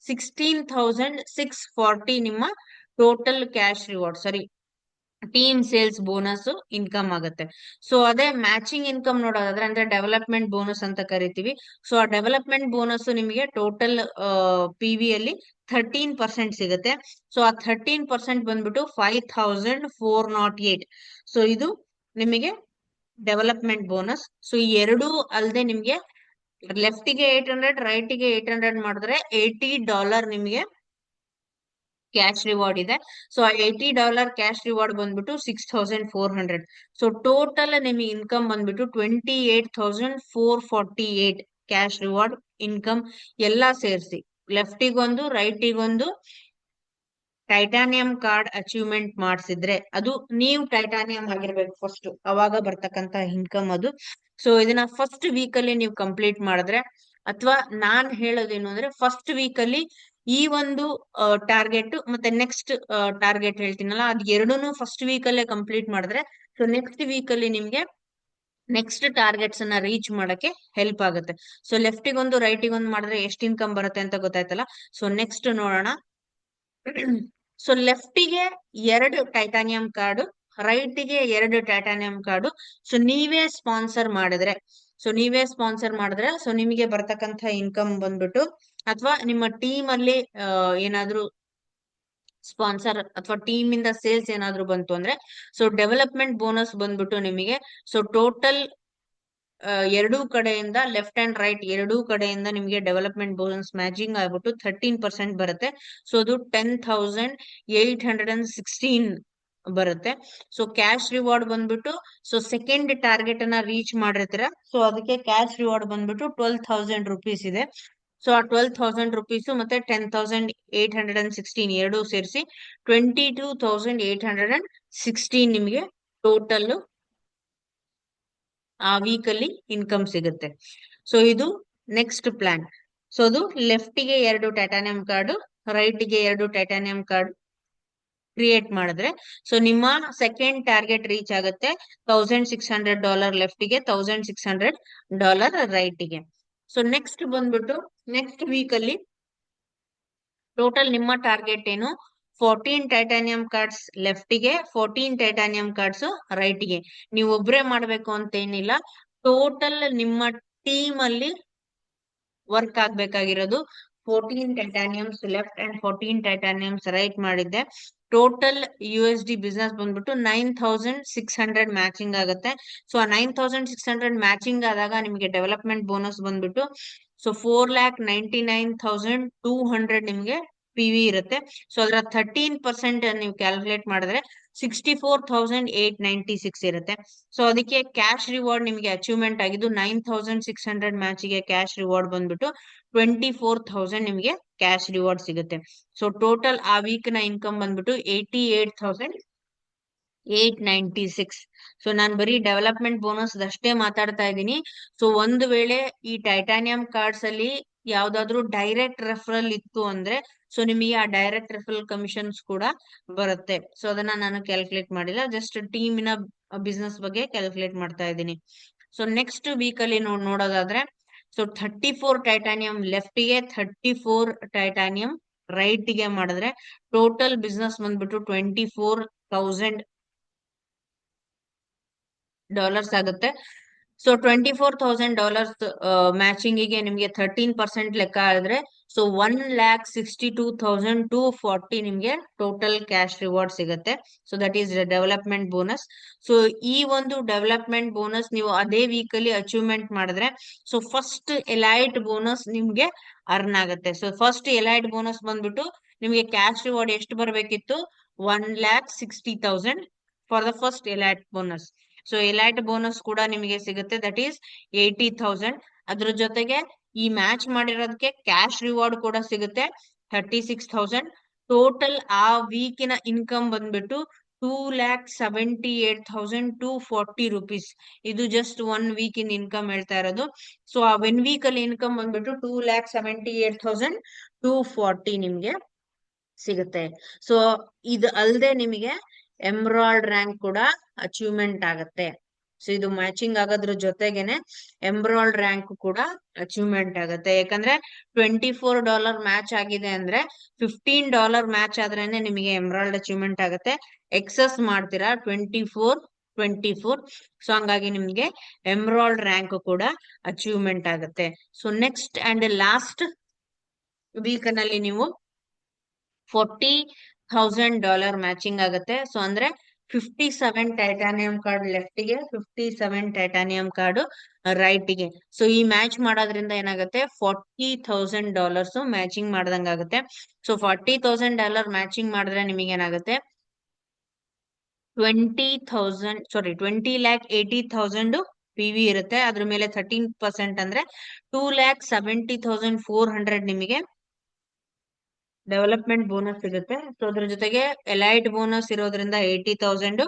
16,640 ನಿಮ್ಮ ಟೋಟಲ್ ಕ್ಯಾಶ್ ರಿವಾರ್ಡ್, ಸಾರಿ ಟೀಮ್ ಸೇಲ್ಸ್ ಬೋನಸ್ ಇನ್ಕಮ್ ಆಗುತ್ತೆ. ಸೊ ಅದೇ ಮ್ಯಾಚಿಂಗ್ ಇನ್ಕಮ್ ನೋಡೋದಾದ್ರೆ, ಅಂದ್ರೆ ಡೆವಲಪ್ಮೆಂಟ್ ಬೋನಸ್ ಅಂತ ಕರಿತೀವಿ. ಸೊ ಆ ಡೆವಲಪ್ಮೆಂಟ್ ಬೋನಸ್ ನಿಮಗೆ ಟೋಟಲ್ PV ಅಲ್ಲಿ 13% ಸಿಗುತ್ತೆ. ಸೊ ಆ 13% ಬಂದ್ಬಿಟ್ಟು 5,408. ಸೊ ಇದು ನಿಮಗೆ ಡೆವಲಪ್ಮೆಂಟ್ ಬೋನಸ್. ಸೊ ಈ ಎರಡೂ ಅಲ್ಲದೆ ನಿಮ್ಗೆ ಲೆಫ್ಟಿಗೆ 800 ರೈಟಿಗೆ 800 ಮಾಡಿದ್ರೆ $80 ನಿಮಗೆ ಕ್ಯಾಶ್ ರಿವಾರ್ಡ್ ಇದೆ. ಸೊ $80 ಕ್ಯಾಶ್ ರಿವಾರ್ಡ್ ಬಂದ್ಬಿಟ್ಟು 6,400. ಸೊ ಟೋಟಲ್ ನಿಮಗೆ ಇನ್ಕಮ್ ಬಂದ್ಬಿಟ್ಟು 28,448 ಕ್ಯಾಶ್ ರಿವಾರ್ಡ್ ಇನ್ಕಮ್ ಎಲ್ಲ ಸೇರಿಸಿ ಲೆಫ್ಟಿಗೊಂದು ರೈಟಿಗೊಂದು ಟೈಟಾನಿಯಂ ಕಾರ್ಡ್ ಅಚೀವ್ಮೆಂಟ್ ಮಾಡಿಸಿದ್ರೆ, ಅದು ನೀವು ಟೈಟಾನಿಯಂ ಆಗಿರ್ಬೇಕು ಫಸ್ಟ್, ಅವಾಗ ಬರ್ತಕ್ಕಂತ ಇನ್ಕಮ್ ಅದು. ಸೊ ಇದನ್ನ ಫಸ್ಟ್ ವೀಕ್ ಅಲ್ಲಿ ನೀವು ಕಂಪ್ಲೀಟ್ ಮಾಡಿದ್ರೆ, ಅಥವಾ ನಾನ್ ಹೇಳೋದೇನು ಅಂದ್ರೆ ಫಸ್ಟ್ ವೀಕ್ ಅಲ್ಲಿ ಈ ಒಂದು ಟಾರ್ಗೆಟ್ ಮತ್ತೆ ನೆಕ್ಸ್ಟ್ ಟಾರ್ಗೆಟ್ ಹೇಳ್ತೀನಲ್ಲ, ಅದ್ ಎರಡೂನು ಫಸ್ಟ್ ವೀಕ್ ಅಲ್ಲೇ ಕಂಪ್ಲೀಟ್ ಮಾಡಿದ್ರೆ, ಸೊ ನೆಕ್ಸ್ಟ್ ವೀಕ್ ಅಲ್ಲಿ ನಿಮ್ಗೆ ನೆಕ್ಸ್ಟ್ ಟಾರ್ಗೆಟ್ಸ್ ಅನ್ನ ರೀಚ್ ಮಾಡಕ್ಕೆ ಹೆಲ್ಪ್ ಆಗುತ್ತೆ. ಸೊ ಲೆಫ್ಟಿಗೊಂದು ರೈಟಿಗೊಂದು ಮಾಡಿದ್ರೆ ಎಷ್ಟು ಇನ್ಕಮ್ ಬರುತ್ತೆ ಅಂತ ಗೊತ್ತಾಯ್ತಲ್ಲ. ಸೊ ನೆಕ್ಸ್ಟ್ ನೋಡೋಣ. ಸೊ ಲೆಫ್ಟಿಗೆ 2 ಟೈಟಾನಿಯಂ ಕಾರ್ಡು, ರೈಟಿಗೆ 2 ಟೈಟಾನಿಯಂ ಕಾರ್ಡು. ಸೊ ನೀವೇ ಸ್ಪಾನ್ಸರ್ ಮಾಡಿದ್ರೆ, ಸೊ ನಿಮಗೆ ಬರ್ತಕ್ಕಂಥ ಇನ್ಕಮ್ ಬಂದ್ಬಿಟ್ಟು, ಅಥವಾ ನಿಮ್ಮ ಟೀಮ್ ಅಲ್ಲಿ ಏನಾದ್ರೂ ಸ್ಪಾನ್ಸರ್ ಅಥವಾ ಟೀಮ್ ಇಂದ ಸೇಲ್ಸ್ ಏನಾದ್ರು ಬಂತು ಅಂದ್ರೆ, ಸೊ ಡೆವಲಪ್ಮೆಂಟ್ ಬೋನಸ್ ಬಂದ್ಬಿಟ್ಟು ನಿಮಗೆ, ಸೊ ಟೋಟಲ್ ಎರಡೂ ಕಡೆಯಿಂದ ಲೆಫ್ಟ್ ಅಂಡ್ ರೈಟ್ ಎರಡೂ ಕಡೆಯಿಂದ ನಿಮಗೆ ಡೆವಲಪ್ಮೆಂಟ್ ಬೋನಸ್ ಮ್ಯಾಚಿಂಗ್ ಆಗ್ಬಿಟ್ಟು 13% ಬರುತ್ತೆ. ಸೊ ಅದು 10,816 ಬರುತ್ತೆ. ಸೊ ಕ್ಯಾಶ್ ರಿವಾರ್ಡ್ ಬಂದ್ಬಿಟ್ಟು, ಸೊ ಸೆಕೆಂಡ್ ಟಾರ್ಗೆಟ್ ಅನ್ನ ರೀಚ್ ಮಾಡಿರ್ತೀರ, ಸೊ ಅದಕ್ಕೆ ಕ್ಯಾಶ್ ರಿವಾರ್ಡ್ ಬಂದ್ಬಿಟ್ಟು 12,000 ರುಪೀಸ್ ಇದೆ. ಸೊ ಆ 12,000 ರುಪೀಸ್ ಮತ್ತೆ 10,816 ಎರಡೂ ಸೇರಿಸಿ 22,816 ನಿಮಗೆ ಟೋಟಲ್ ಆ ವೀಕ್ ಅಲ್ಲಿ ಇನ್ಕಮ್ ಸಿಗುತ್ತೆ. ಸೊ ಇದು ನೆಕ್ಸ್ಟ್ ಪ್ಲಾನ್. ಸೊ ಅದು ಲೆಫ್ಟಿಗೆ 2 ಟೈಟಾನಿಯಂ ಕಾರ್ಡ್, ರೈಟಿಗೆ 2 ಟೈಟಾನಿಯಂ ಕಾರ್ಡ್ ಕ್ರಿಯೇಟ್ ಮಾಡಿದ್ರೆ, ಸೊ ನಿಮ್ಮ ಸೆಕೆಂಡ್ ಟಾರ್ಗೆಟ್ ರೀಚ್ ಆಗುತ್ತೆ $1,600 ಲೆಫ್ಟಿಗೆ, $1,600 ರೈಟಿಗೆ. ಸೊ ನೆಕ್ಸ್ಟ್ ಬಂದ್ಬಿಟ್ಟು ನೆಕ್ಸ್ಟ್ ವೀಕ್ ಅಲ್ಲಿ ಟೋಟಲ್ ನಿಮ್ಮ ಟಾರ್ಗೆಟ್ ಏನು, 14 ಟೈಟಾನಿಯಂ ಕಾರ್ಡ್ಸ್ ಲೆಫ್ಟಿಗೆ, 14 ಟೈಟಾನಿಯಂ ಕಾರ್ಡ್ಸ್ ರೈಟಿಗೆ. ನೀವು ಒಬ್ರೇ ಮಾಡ್ಬೇಕು ಅಂತ ಏನಿಲ್ಲ, ಟೋಟಲ್ ನಿಮ್ಮ ಟೀಮ್ ಅಲ್ಲಿ ವರ್ಕ್ ಆಗ್ಬೇಕಾಗಿರೋದು 14 titaniums left and 14 titaniums right ಮಾಡಿದ್ದೆ. ಟೋಟಲ್ USD ಬಿಸ್ನೆಸ್ ಬಂದ್ಬಿಟ್ಟು 9,600 ಮ್ಯಾಚಿಂಗ್ ಆಗುತ್ತೆ. ಸೊ ಆ 9,600 ಮ್ಯಾಚಿಂಗ್ ಆದಾಗ ನಿಮಗೆ ಡೆವಲಪ್ಮೆಂಟ್ ಬೋನಸ್ ಬಂದ್ಬಿಟ್ಟು, ಸೊ 4,99,200 ನಿಮ್ಗೆ PV ಇರುತ್ತೆ. ಸೊ ಅದರ 13% ನೀವು ಕ್ಯಾಲ್ಕುಲೇಟ್ ಮಾಡಿದ್ರೆ 64,896 ಇರುತ್ತೆ. ಸೊ ಅದಕ್ಕೆ ಕ್ಯಾಶ್ ರಿವಾರ್ಡ್ ನಿಮಗೆ ಅಚೀವ್ಮೆಂಟ್ ಆಗಿದ್ದು 9,600 ಮ್ಯಾಚಿಗೆ ಕ್ಯಾಶ್ ರಿವಾರ್ಡ್ ಬಂದ್ಬಿಟ್ಟು 24,000 ನಿಮಗೆ ಕ್ಯಾಶ್ ರಿವಾರ್ಡ್ ಸಿಗುತ್ತೆ. ಸೊ ಟೋಟಲ್ ಆ ವೀಕ್ ನ ಇನ್ಕಮ್ ಬಂದ್ಬಿಟ್ಟು 88,896. ಸೊ ನಾನು ಬರೀ ಡೆವಲಪ್ಮೆಂಟ್ ಬೋನಸ್ ಅಷ್ಟೇ ಮಾತಾಡ್ತಾ ಇದ್ದೀನಿ. ಸೊ ಒಂದು ವೇಳೆ ಈ ಟೈಟಾನಿಯಂ ಕಾರ್ಡ್ಸ್ ಅಲ್ಲಿ ಯಾವ್ದಾದ್ರು ಡೈರೆಕ್ಟ್ ರೆಫರಲ್ ಇತ್ತು ಅಂದ್ರೆ, ಸೊ ನಿಮಗೆ ಆ ಡೈರೆಕ್ಟ್ ರೆಫರಲ್ ಕಮಿಷನ್ಸ್ ಕೂಡ ಬರುತ್ತೆ. ಸೊ ಅದನ್ನ ನಾನು ಕ್ಯಾಲ್ಕುಲೇಟ್ ಮಾಡಿಲ್ಲ, ಜಸ್ಟ್ ಟೀಮಿನ ಬಿಸ್ನೆಸ್ ಬಗ್ಗೆ ಕ್ಯಾಲ್ಕುಲೇಟ್ ಮಾಡ್ತಾ ಇದ್ದೀನಿ. ಸೊ ನೆಕ್ಸ್ಟ್ ವೀಕ್ ಅಲ್ಲಿ ನೋಡೋದಾದ್ರೆ, ಸೊ 34 ಟೈಟಾನಿಯಂ ಲೆಫ್ಟಿಗೆ, 34 ಟೈಟಾನಿಯಂ ರೈಟಿಗೆ ಮಾಡಿದ್ರೆ ಟೋಟಲ್ ಬಿಸ್ನೆಸ್ ಬಂದ್ಬಿಟ್ಟು $24,000 ಆಗುತ್ತೆ. ಸೊ $24,000 ಮ್ಯಾಚಿಂಗಿಗೆ ನಿಮ್ಗೆ 13% ಲೆಕ್ಕ ಆದ್ರೆ, ಸೊ 1,62,240 ನಿಮ್ಗೆ ಟೋಟಲ್ ಕ್ಯಾಶ್ ರಿವಾರ್ಡ್ ಸಿಗುತ್ತೆ. So that is development bonus. So ಈ ಒಂದು ಡೆವಲಪ್ಮೆಂಟ್ ಬೋನಸ್ ನೀವು ಅದೇ ವೀಕ್ ಅಲ್ಲಿ ಅಚೀವ್ಮೆಂಟ್ ಮಾಡಿದ್ರೆ ಸೊ ಫಸ್ಟ್ ಎಲೈಟ್ ಬೋನಸ್ ನಿಮ್ಗೆ ಅರ್ನ್ ಆಗುತ್ತೆ. ಸೊ ಫಸ್ಟ್ ಎಲೈಟ್ ಬೋನಸ್ ಬಂದ್ಬಿಟ್ಟು ನಿಮ್ಗೆ ಕ್ಯಾಶ್ ರಿವಾರ್ಡ್ ಎಷ್ಟು ಬರ್ಬೇಕಿತ್ತು? 1,60,000 for the first elite bonus. So elite bonus ಕೂಡ ನಿಮಗೆ ಸಿಗುತ್ತೆ, ದಟ್ ಈಸ್ 80,000. ಅದ್ರ ಜೊತೆಗೆ ಈ ಮ್ಯಾಚ್ ಮಾಡಿರೋದಕ್ಕೆ ಕ್ಯಾಶ್ ರಿವಾರ್ಡ್ ಕೂಡ ಸಿಗುತ್ತೆ 36,000. ಟೋಟಲ್ ಆ ವೀಕಿನ ಇನ್ಕಮ್ ಬಂದ್ಬಿಟ್ಟು 2,78,240 rupees. ಇದು ಜಸ್ಟ್ 1 ವೀಕ್ ಇನ್ ಇನ್ಕಮ್ ಹೇಳ್ತಾ ಇರೋದು. ಸೊ ಆ 1 ವೀಕ್ ಅಲ್ಲಿ ಇನ್ಕಮ್ ಬಂದ್ಬಿಟ್ಟು 2,78,240 ನಿಮ್ಗೆ ಸಿಗುತ್ತೆ. ಸೊ ಇದು ಅಲ್ಲದೆ ನಿಮಗೆ ಎಮ್ರಾಲ್ಡ್ ರ್ಯಾಂಕ್ ಕೂಡ ಅಚೀವ್ಮೆಂಟ್ ಆಗುತ್ತೆ. ಸೊ ಇದು ಮ್ಯಾಚಿಂಗ್ ಆಗೋದ್ರ ಜೊತೆಗೇನೆ ಎಮ್ರಾಲ್ಡ್ ರ್ಯಾಂಕ್ ಕೂಡ ಅಚೀವ್ಮೆಂಟ್ ಆಗುತ್ತೆ. ಯಾಕಂದ್ರೆ $24 ಮ್ಯಾಚ್ ಆಗಿದೆ ಅಂದ್ರೆ $15 ಮ್ಯಾಚ್ ಆದ್ರೇನೆ ನಿಮಗೆ ಎಮ್ರಾಲ್ಡ್ ಅಚೀವ್ಮೆಂಟ್ ಆಗುತ್ತೆ. ಎಕ್ಸಸ್ ಮಾಡ್ತೀರಾ 24. ಸೊ ಹಂಗಾಗಿ ನಿಮ್ಗೆ ಎಮ್ರಾಲ್ಡ್ ರ್ಯಾಂಕ್ ಕೂಡ ಅಚೀವ್ಮೆಂಟ್ ಆಗುತ್ತೆ. So next and last week ನಲ್ಲಿ ನೀವು $40,000 ಮ್ಯಾಚಿಂಗ್ ಆಗುತ್ತೆ. ಸೊ ಅಂದ್ರೆ 57 ಟೈಟಾನಿಯಂ ಕಾರ್ಡ್ ಲೆಫ್ಟ್ ಗೆ, 57 ಟೈಟಾನಿಯಂ ಕಾರ್ಡ್ ರೈಟ್ ಗೆ. ಸೊ ಈ ಮ್ಯಾಚ್ ಮಾಡೋದ್ರಿಂದ ಏನಾಗುತ್ತೆ? $40,000 ಮ್ಯಾಚಿಂಗ್ ಮಾಡ್ದಂಗಾಗುತ್ತೆ. ಸೊ $40,000 ಮ್ಯಾಚಿಂಗ್ ಮಾಡಿದ್ರೆ ನಿಮಗೆ ಏನಾಗುತ್ತೆ? 20,80,000 PV ಇರುತ್ತೆ. ಅದ್ರ ಮೇಲೆ 13% ಅಂದ್ರೆ 2,70,400 ನಿಮಗೆ ಡೆವಲಪ್ಮೆಂಟ್ ಬೋನಸ್ ಸಿಗುತ್ತೆ. ಸೊ ಅದ್ರ ಜೊತೆಗೆ ಎಲೈಟ್ ಬೋನಸ್ ಇರೋದ್ರಿಂದ 80,000.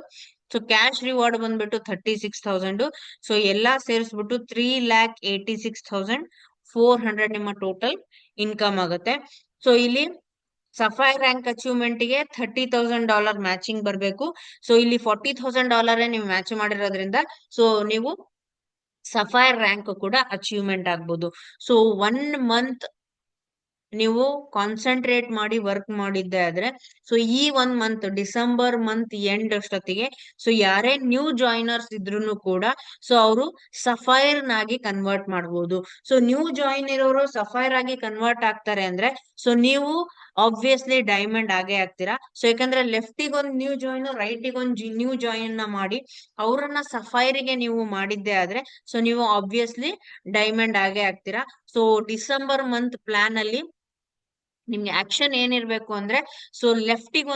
ಸೊ ಕ್ಯಾಶ್ ರಿವಾರ್ಡ್ ಬಂದ್ಬಿಟ್ಟು 36,000. ಸೊ ಎಲ್ಲಾ ಸೇರಿಸ್ಬಿಟ್ಟು 3,86,400 ನಿಮ್ಮ ಟೋಟಲ್ ಇನ್ಕಮ್ ಆಗುತ್ತೆ. ಸೊ ಇಲ್ಲಿ ಸಫೈರ್ ರ್ಯಾಂಕ್ ಅಚೀವ್ಮೆಂಟ್ ಗೆ $30,000 ಮ್ಯಾಚಿಂಗ್ ಬರಬೇಕು. ಸೊ ಇಲ್ಲಿ $40,000 ನೀವು ಮ್ಯಾಚ್ ಮಾಡಿರೋದ್ರಿಂದ ಸೊ ನೀವು ಸಫೈರ್ ರ್ಯಾಂಕ್ ಕೂಡ ಅಚೀವ್ಮೆಂಟ್ ಆಗ್ಬೋದು. ಸೊ 1 ಮಂತ್ ನೀವು ಕಾನ್ಸಂಟ್ರೇಟ್ ಮಾಡಿ ವರ್ಕ್ ಮಾಡಿದ್ದೆ ಆದ್ರೆ ಸೊ ಈ 1 ಮಂತ್ ಡಿಸೆಂಬರ್ ಮಂತ್ ಎಂಡ್ ಅಷ್ಟೊತ್ತಿಗೆ ಸೊ ಯಾರೇ ನ್ಯೂ ಜಾಯಿನರ್ಸ್ ಇದ್ರು ಕೂಡ ಸೊ ಅವರು ಸಫೈರ್ ನಾಗಿ ಕನ್ವರ್ಟ್ ಮಾಡಬಹುದು. ಸೊ ನ್ಯೂ ಜಾಯಿನ್ ಇರೋರು ಸಫೈರ್ ಆಗಿ ಕನ್ವರ್ಟ್ ಆಗ್ತಾರೆ ಅಂದ್ರೆ ಸೊ ನೀವು ಆಬ್ವಿಯಸ್ಲಿ ಡೈಮಂಡ್ ಆಗೇ ಆಗ್ತೀರಾ. ಸೊ ಯಾಕಂದ್ರೆ ಲೆಫ್ಟಿಗೆ ಒಂದು ನ್ಯೂ ಜಾಯಿನ್, ರೈಟಿಗೆ ಒಂದು ನ್ಯೂ ಜಾಯಿನ್ ನ ಮಾಡಿ ಅವ್ರನ್ನ ಸಫೈರಿಗೆ ನೀವು ಮಾಡಿದ್ದೆ ಆದ್ರೆ ಸೊ ನೀವು ಆಬ್ವಿಯಸ್ಲಿ ಡೈಮಂಡ್ ಆಗೇ ಆಗ್ತೀರಾ. ಸೊ ಡಿಸೆಂಬರ್ ಮಂತ್ ಪ್ಲಾನ್ ಅಲ್ಲಿ ನಿಮ್ಗೆ ಆಕ್ಷನ್ ಏನಿರ್ಬೇಕು ಅಂದ್ರೆ ಸೊ ಲೆಫ್ಟಿಗೆ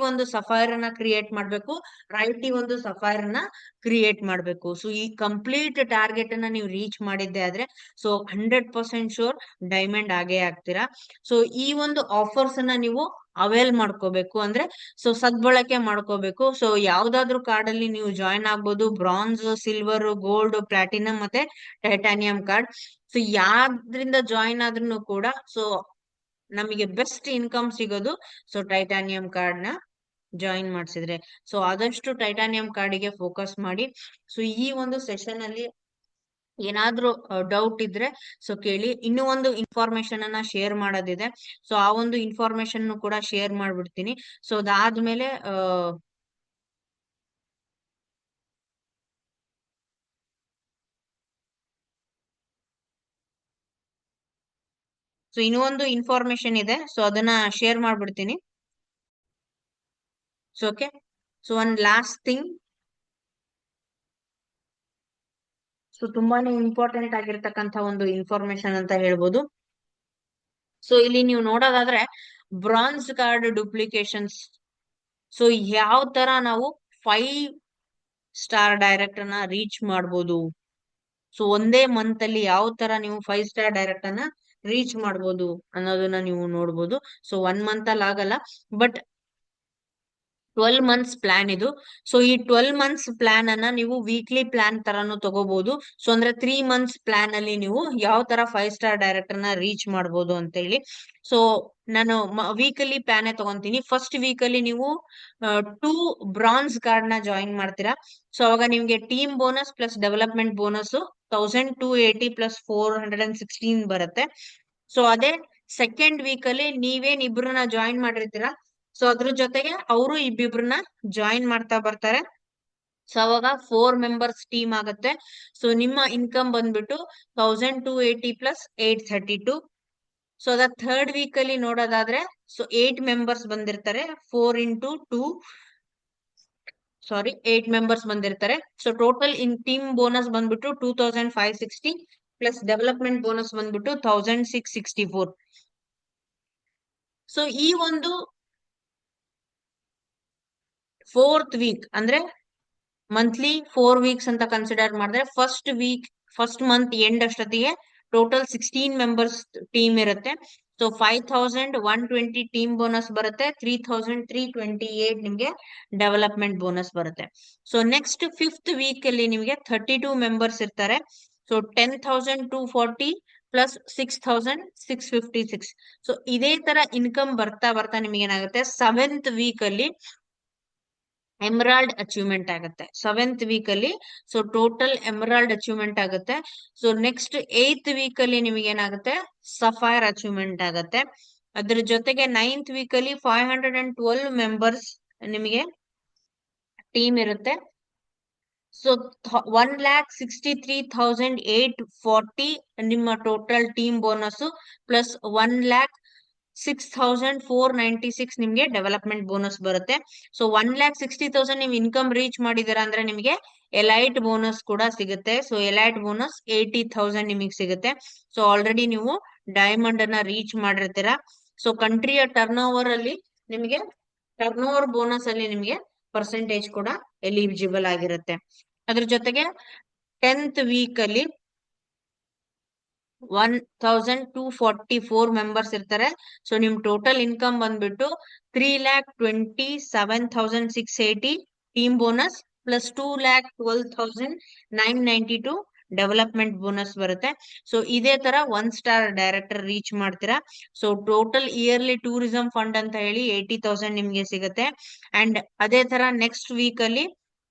ಒಂದು ಸಫೈರ್ ನ ಕ್ರಿಯೇಟ್ ಮಾಡ್ಬೇಕು, ರೈಟಿಗೆ ಒಂದು ಸಫೈರ್ ನ ಕ್ರಿಯೇಟ್ ಮಾಡ್ಬೇಕು. ಸೊ ಈ ಕಂಪ್ಲೀಟ್ ಟಾರ್ಗೆಟ್ ಅನ್ನ ನೀವು ರೀಚ್ ಮಾಡಿದ್ದೆ ಆದ್ರೆ ಸೊ 100% ಶೋರ್ ಡೈಮಂಡ್ ಆಗೇ ಆಗ್ತೀರಾ. ಸೊ ಈ ಒಂದು ಆಫರ್ಸ್ ಅನ್ನ ನೀವು ಅವೇಲ್ ಮಾಡ್ಕೋಬೇಕು, ಅಂದ್ರೆ ಸೊ ಸದ್ಬಳಕೆ ಮಾಡ್ಕೋಬೇಕು. ಸೊ ಯಾವ್ದಾದ್ರು ಕಾರ್ಡ್ ಅಲ್ಲಿ ನೀವು ಜಾಯಿನ್ ಆಗ್ಬೋದು, ಬ್ರಾನ್ಸ್, ಸಿಲ್ವರ್, ಗೋಲ್ಡ್, ಪ್ಲಾಟಿನಂ ಮತ್ತೆ ಟೈಟಾನಿಯಂ ಕಾರ್ಡ್. ಸೊ ಯಾವ್ದ್ರಿಂದ ಜಾಯಿನ್ ಆದ್ರೂ ಕೂಡ ಸೊ ನಮಗೆ ಬೆಸ್ಟ್ ಇನ್ಕಮ್ ಸಿಗೋದು ಸೊ ಟೈಟಾನಿಯಂ ಕಾರ್ಡ್ ನ ಜಾಯಿನ್ ಮಾಡಿಸಿದ್ರೆ. ಸೊ ಆದಷ್ಟು ಟೈಟಾನಿಯಂ ಕಾರ್ಡಿಗೆ ಫೋಕಸ್ ಮಾಡಿ. ಸೊ ಈ ಒಂದು ಸೆಷನ್ ಅಲ್ಲಿ ಏನಾದ್ರೂ ಡೌಟ್ ಇದ್ರೆ ಸೊ ಕೇಳಿ. ಇನ್ನೂ ಒಂದು ಇನ್ಫಾರ್ಮೇಶನ್ ಅನ್ನ ಶೇರ್ ಮಾಡೋದಿದೆ. ಸೊ ಆ ಒಂದು ಇನ್ಫಾರ್ಮೇಶನ್ ಕೂಡ ಶೇರ್ ಮಾಡ್ಬಿಡ್ತೀನಿ. ಸೊ ಅದಾದ್ಮೇಲೆ ಸೊ ಇನ್ನೂ ಒಂದು ಇನ್ಫಾರ್ಮೇಶನ್ ಇದೆ, ಸೊ ಅದನ್ನ ಶೇರ್ ಮಾಡ್ಬಿಡ್ತೀನಿ. So okay. So one last thing, so ತುಂಬಾನೇ ಇಂಪಾರ್ಟೆಂಟ್ ಆಗಿರ್ತಕ್ಕಂಥ ಒಂದು ಇನ್ಫಾರ್ಮೇಶನ್ ಅಂತ ಹೇಳ್ಬೋದು. ಸೊ ಇಲ್ಲಿ ನೀವು ನೋಡೋದಾದ್ರೆ ಬ್ರಾನ್ಸ್ ಕಾರ್ಡ್ ಡುಪ್ಲಿಕೇಶನ್ಸ್. ಸೊ ಯಾವ ತರ ನಾವು 5 ಸ್ಟಾರ್ ಡೈರೆಕ್ಟ್ ಅನ್ನ ರೀಚ್ ಮಾಡ್ಬೋದು, ಸೊ ಒಂದೇ ಮಂತ್ ಅಲ್ಲಿ ಯಾವ ತರ ನೀವು 5 ಸ್ಟಾರ್ ಡೈರೆಕ್ಟ್ ಅನ್ನ ರೀಚ್ ಮಾಡ್ಬೋದು ಅನ್ನೋದನ್ನ ನೀವು ನೋಡ್ಬೋದು. ಸೊ 1 ಮಂತ್ ಅಲ್ಲಿ ಆಗಲ್ಲ, ಬಟ್ 12 ಮಂತ್ಸ್ ಪ್ಲಾನ್ ಇದು. ಸೊ ಈ 12 ಮಂತ್ಸ್ ಪ್ಲಾನ್ ಅನ್ನ ನೀವು ವೀಕ್ಲಿ ಪ್ಲಾನ್ ತರಾನು ತಗೋಬಹುದು. ಸೊ ಅಂದ್ರೆ 3 ಮಂತ್ಸ್ ಪ್ಲಾನ್ ಅಲ್ಲಿ ನೀವು ಯಾವ ತರ 5 ಸ್ಟಾರ್ ಡೈರೆಕ್ಟ್ ಅನ್ನ ರೀಚ್ ಮಾಡ್ಬೋದು ಅಂತ ಹೇಳಿ. ಸೊ ನಾನು ವೀಕಲಿ ಪ್ಲಾನ್ ತಗೊಂತೀನಿ. ಫಸ್ಟ್ ವೀಕ್ ಅಲ್ಲಿ ನೀವು 2 ಬ್ರಾನ್ಸ್ ಕಾರ್ಡ್ ನ ಜಾಯಿನ್ ಮಾಡ್ತೀರಾ. ಸೊ ಅವಾಗ ನಿಮ್ಗೆ team bonus plus development bonus 1,280 plus 416 ಬರುತ್ತೆ. ಸೊ ಅದೇ ಸೆಕೆಂಡ್ ವೀಕ್ ಅಲ್ಲಿ ನೀವೇನ್ ಇಬ್ರನ್ನ ಜಾಯಿನ್ ಮಾಡಿರ್ತೀರಾ ಸೊ ಅದ್ರ ಜೊತೆಗೆ ಅವರು ಇಬ್ಬಿಬ್ರನ್ನ ಜಾಯಿನ್ ಮಾಡ್ತಾ ಬರ್ತಾರೆ. ಸೊ ಅವಾಗ 4 ಮೆಂಬರ್ಸ್ ಟೀಮ್ ಆಗುತ್ತೆ. ಸೊ ನಿಮ್ಮ ಇನ್ಕಮ್ ಬಂದ್ಬಿಟ್ಟು 1,280 ಪ್ಲಸ್ 832. ಸೊ ಅದ ಥರ್ಡ್ ವೀಕ್ ಅಲ್ಲಿ ನೋಡೋದಾದ್ರೆ ಸೊ 8 ಮೆಂಬರ್ಸ್ ಬಂದಿರ್ತಾರೆ. 8 ಮೆಂಬರ್ಸ್ ಬಂದಿರ್ತಾರೆ. ಸೊ ಟೋಟಲ್ ಇನ್ ಟೀಮ್ ಬೋನಸ್ ಬಂದ್ಬಿಟ್ಟು 2560 ಪ್ಲಸ್ ಡೆವಲಪ್ಮೆಂಟ್ ಬೋನಸ್ ಬಂದ್ಬಿಟ್ಟು 1664. ಸೊ ಈ ಒಂದು 4th ವೀಕ್ ಅಂದ್ರೆ ಮಂತ್ಲಿ 4 ವೀಕ್ಸ್ ಅಂತ ಕನ್ಸಿಡರ್ ಮಾಡಿದ್ರೆ ಫಸ್ಟ್ ಮಂತ್ ಎಂಡ್ ಅಷ್ಟೊತ್ತಿಗೆ ಟೋಟಲ್ 16 ಮೆಂಬರ್ಸ್ ಟೀಮ್ ಇರುತ್ತೆ. ಸೊ 5120 ಟೀಮ್ ಬೋನಸ್ ಬರುತ್ತೆ. 3328 ನಿಮ್ಗೆ ಡೆವಲಪ್ಮೆಂಟ್ ಬೋನಸ್ ಬರುತ್ತೆ. ಸೊ ನೆಕ್ಸ್ಟ್ 5th ವೀಕ್ ಅಲ್ಲಿ ನಿಮ್ಗೆ 32 ಮೆಂಬರ್ಸ್ ಇರ್ತಾರೆ. So 10,240 plus 6,656. ಸೊ ಇದೇ ತರ ಇನ್ಕಮ್ ಬರ್ತಾ ಬರ್ತಾ ನಿಮ್ಗೆ ಏನಾಗುತ್ತೆ 7th ವೀಕ್ ಅಲ್ಲಿ ಎಮರಾಲ್ಡ್ ಅಚೀವ್ಮೆಂಟ್ ಆಗುತ್ತೆ. 7th ವೀಕ್ ಅಲ್ಲಿ ಸೊ ಟೋಟಲ್ ಎಮರಾಲ್ಡ್ ಅಚೀವ್ಮೆಂಟ್ ಆಗುತ್ತೆ. ಸೊ ನೆಕ್ಸ್ಟ್ 8th ವೀಕ್ ಅಲ್ಲಿ ನಿಮಗೆ ಏನಾಗುತ್ತೆ ಸಫೈರ್ ಅಚೀವ್ಮೆಂಟ್ ಆಗುತ್ತೆ. ಅದ್ರ ಜೊತೆಗೆ 9th ವೀಕ್ ಅಲ್ಲಿ 512 ಮೆಂಬರ್ಸ್ ನಿಮಗೆ ಟೀಮ್ ಇರುತ್ತೆ. ಸೊ 1,63,840 ನಿಮ್ಮ ಟೋಟಲ್ ಟೀಮ್ ಬೋನಸ್ ಪ್ಲಸ್ 1,06,496 ನಿಮ್ಗೆ ಡೆವಲಪ್ಮೆಂಟ್ ಬೋನಸ್ ಬರುತ್ತೆ. ಸೊ 1,60,000 ನೀವು ಇನ್ಕಮ್ ರೀಚ್ ಮಾಡಿದೀರಾ ಅಂದ್ರೆ ನಿಮಗೆ ಎಲೈಟ್ ಬೋನಸ್ ಕೂಡ ಸಿಗುತ್ತೆ. ಸೊ ಎಲೈಟ್ ಬೋನಸ್ 80,000 ನಿಮಗೆ ಸಿಗುತ್ತೆ. ಸೊ ಆಲ್ರೆಡಿ ನೀವು ಡೈಮಂಡ್ ಅನ್ನ ರೀಚ್ ಮಾಡಿರ್ತೀರಾ. ಸೊ ಕಂಟ್ರಿಯ ಟರ್ನ್ ಓವರ್ ಅಲ್ಲಿ ನಿಮಗೆ ಟರ್ನ್ ಓವರ್ ಬೋನಸ್ ಅಲ್ಲಿ ನಿಮಗೆ ಪರ್ಸೆಂಟೇಜ್ ಕೂಡ ಎಲಿಜಿಬಲ್ ಆಗಿರುತ್ತೆ. ಅದ್ರ ಜೊತೆಗೆ 10th ವೀಕ್ ಅಲ್ಲಿ 1,244 ಮೆಂಬರ್ಸ್ ಇರ್ತಾರೆ. ಸೊ ನಿಮ್ ಟೋಟಲ್ ಇನ್ಕಮ್ ಬಂದ್ಬಿಟ್ಟು 3,27,680 team bonus plus 2,12,992 development bonus ಬರುತ್ತೆ. ಸೊ ಇದೇ ತರ 1 ಸ್ಟಾರ್ ಡೈರೆಕ್ಟರ್ ರೀಚ್ ಮಾಡ್ತೀರಾ. So total yearly tourism fund ಅಂತ ಹೇಳಿ 80,000 ನಿಮ್ಗೆ ಸಿಗುತ್ತೆ. ಅಂಡ್ ಅದೇ ತರ ನೆಕ್ಸ್ಟ್ ವೀಕ್ ಅಲ್ಲಿ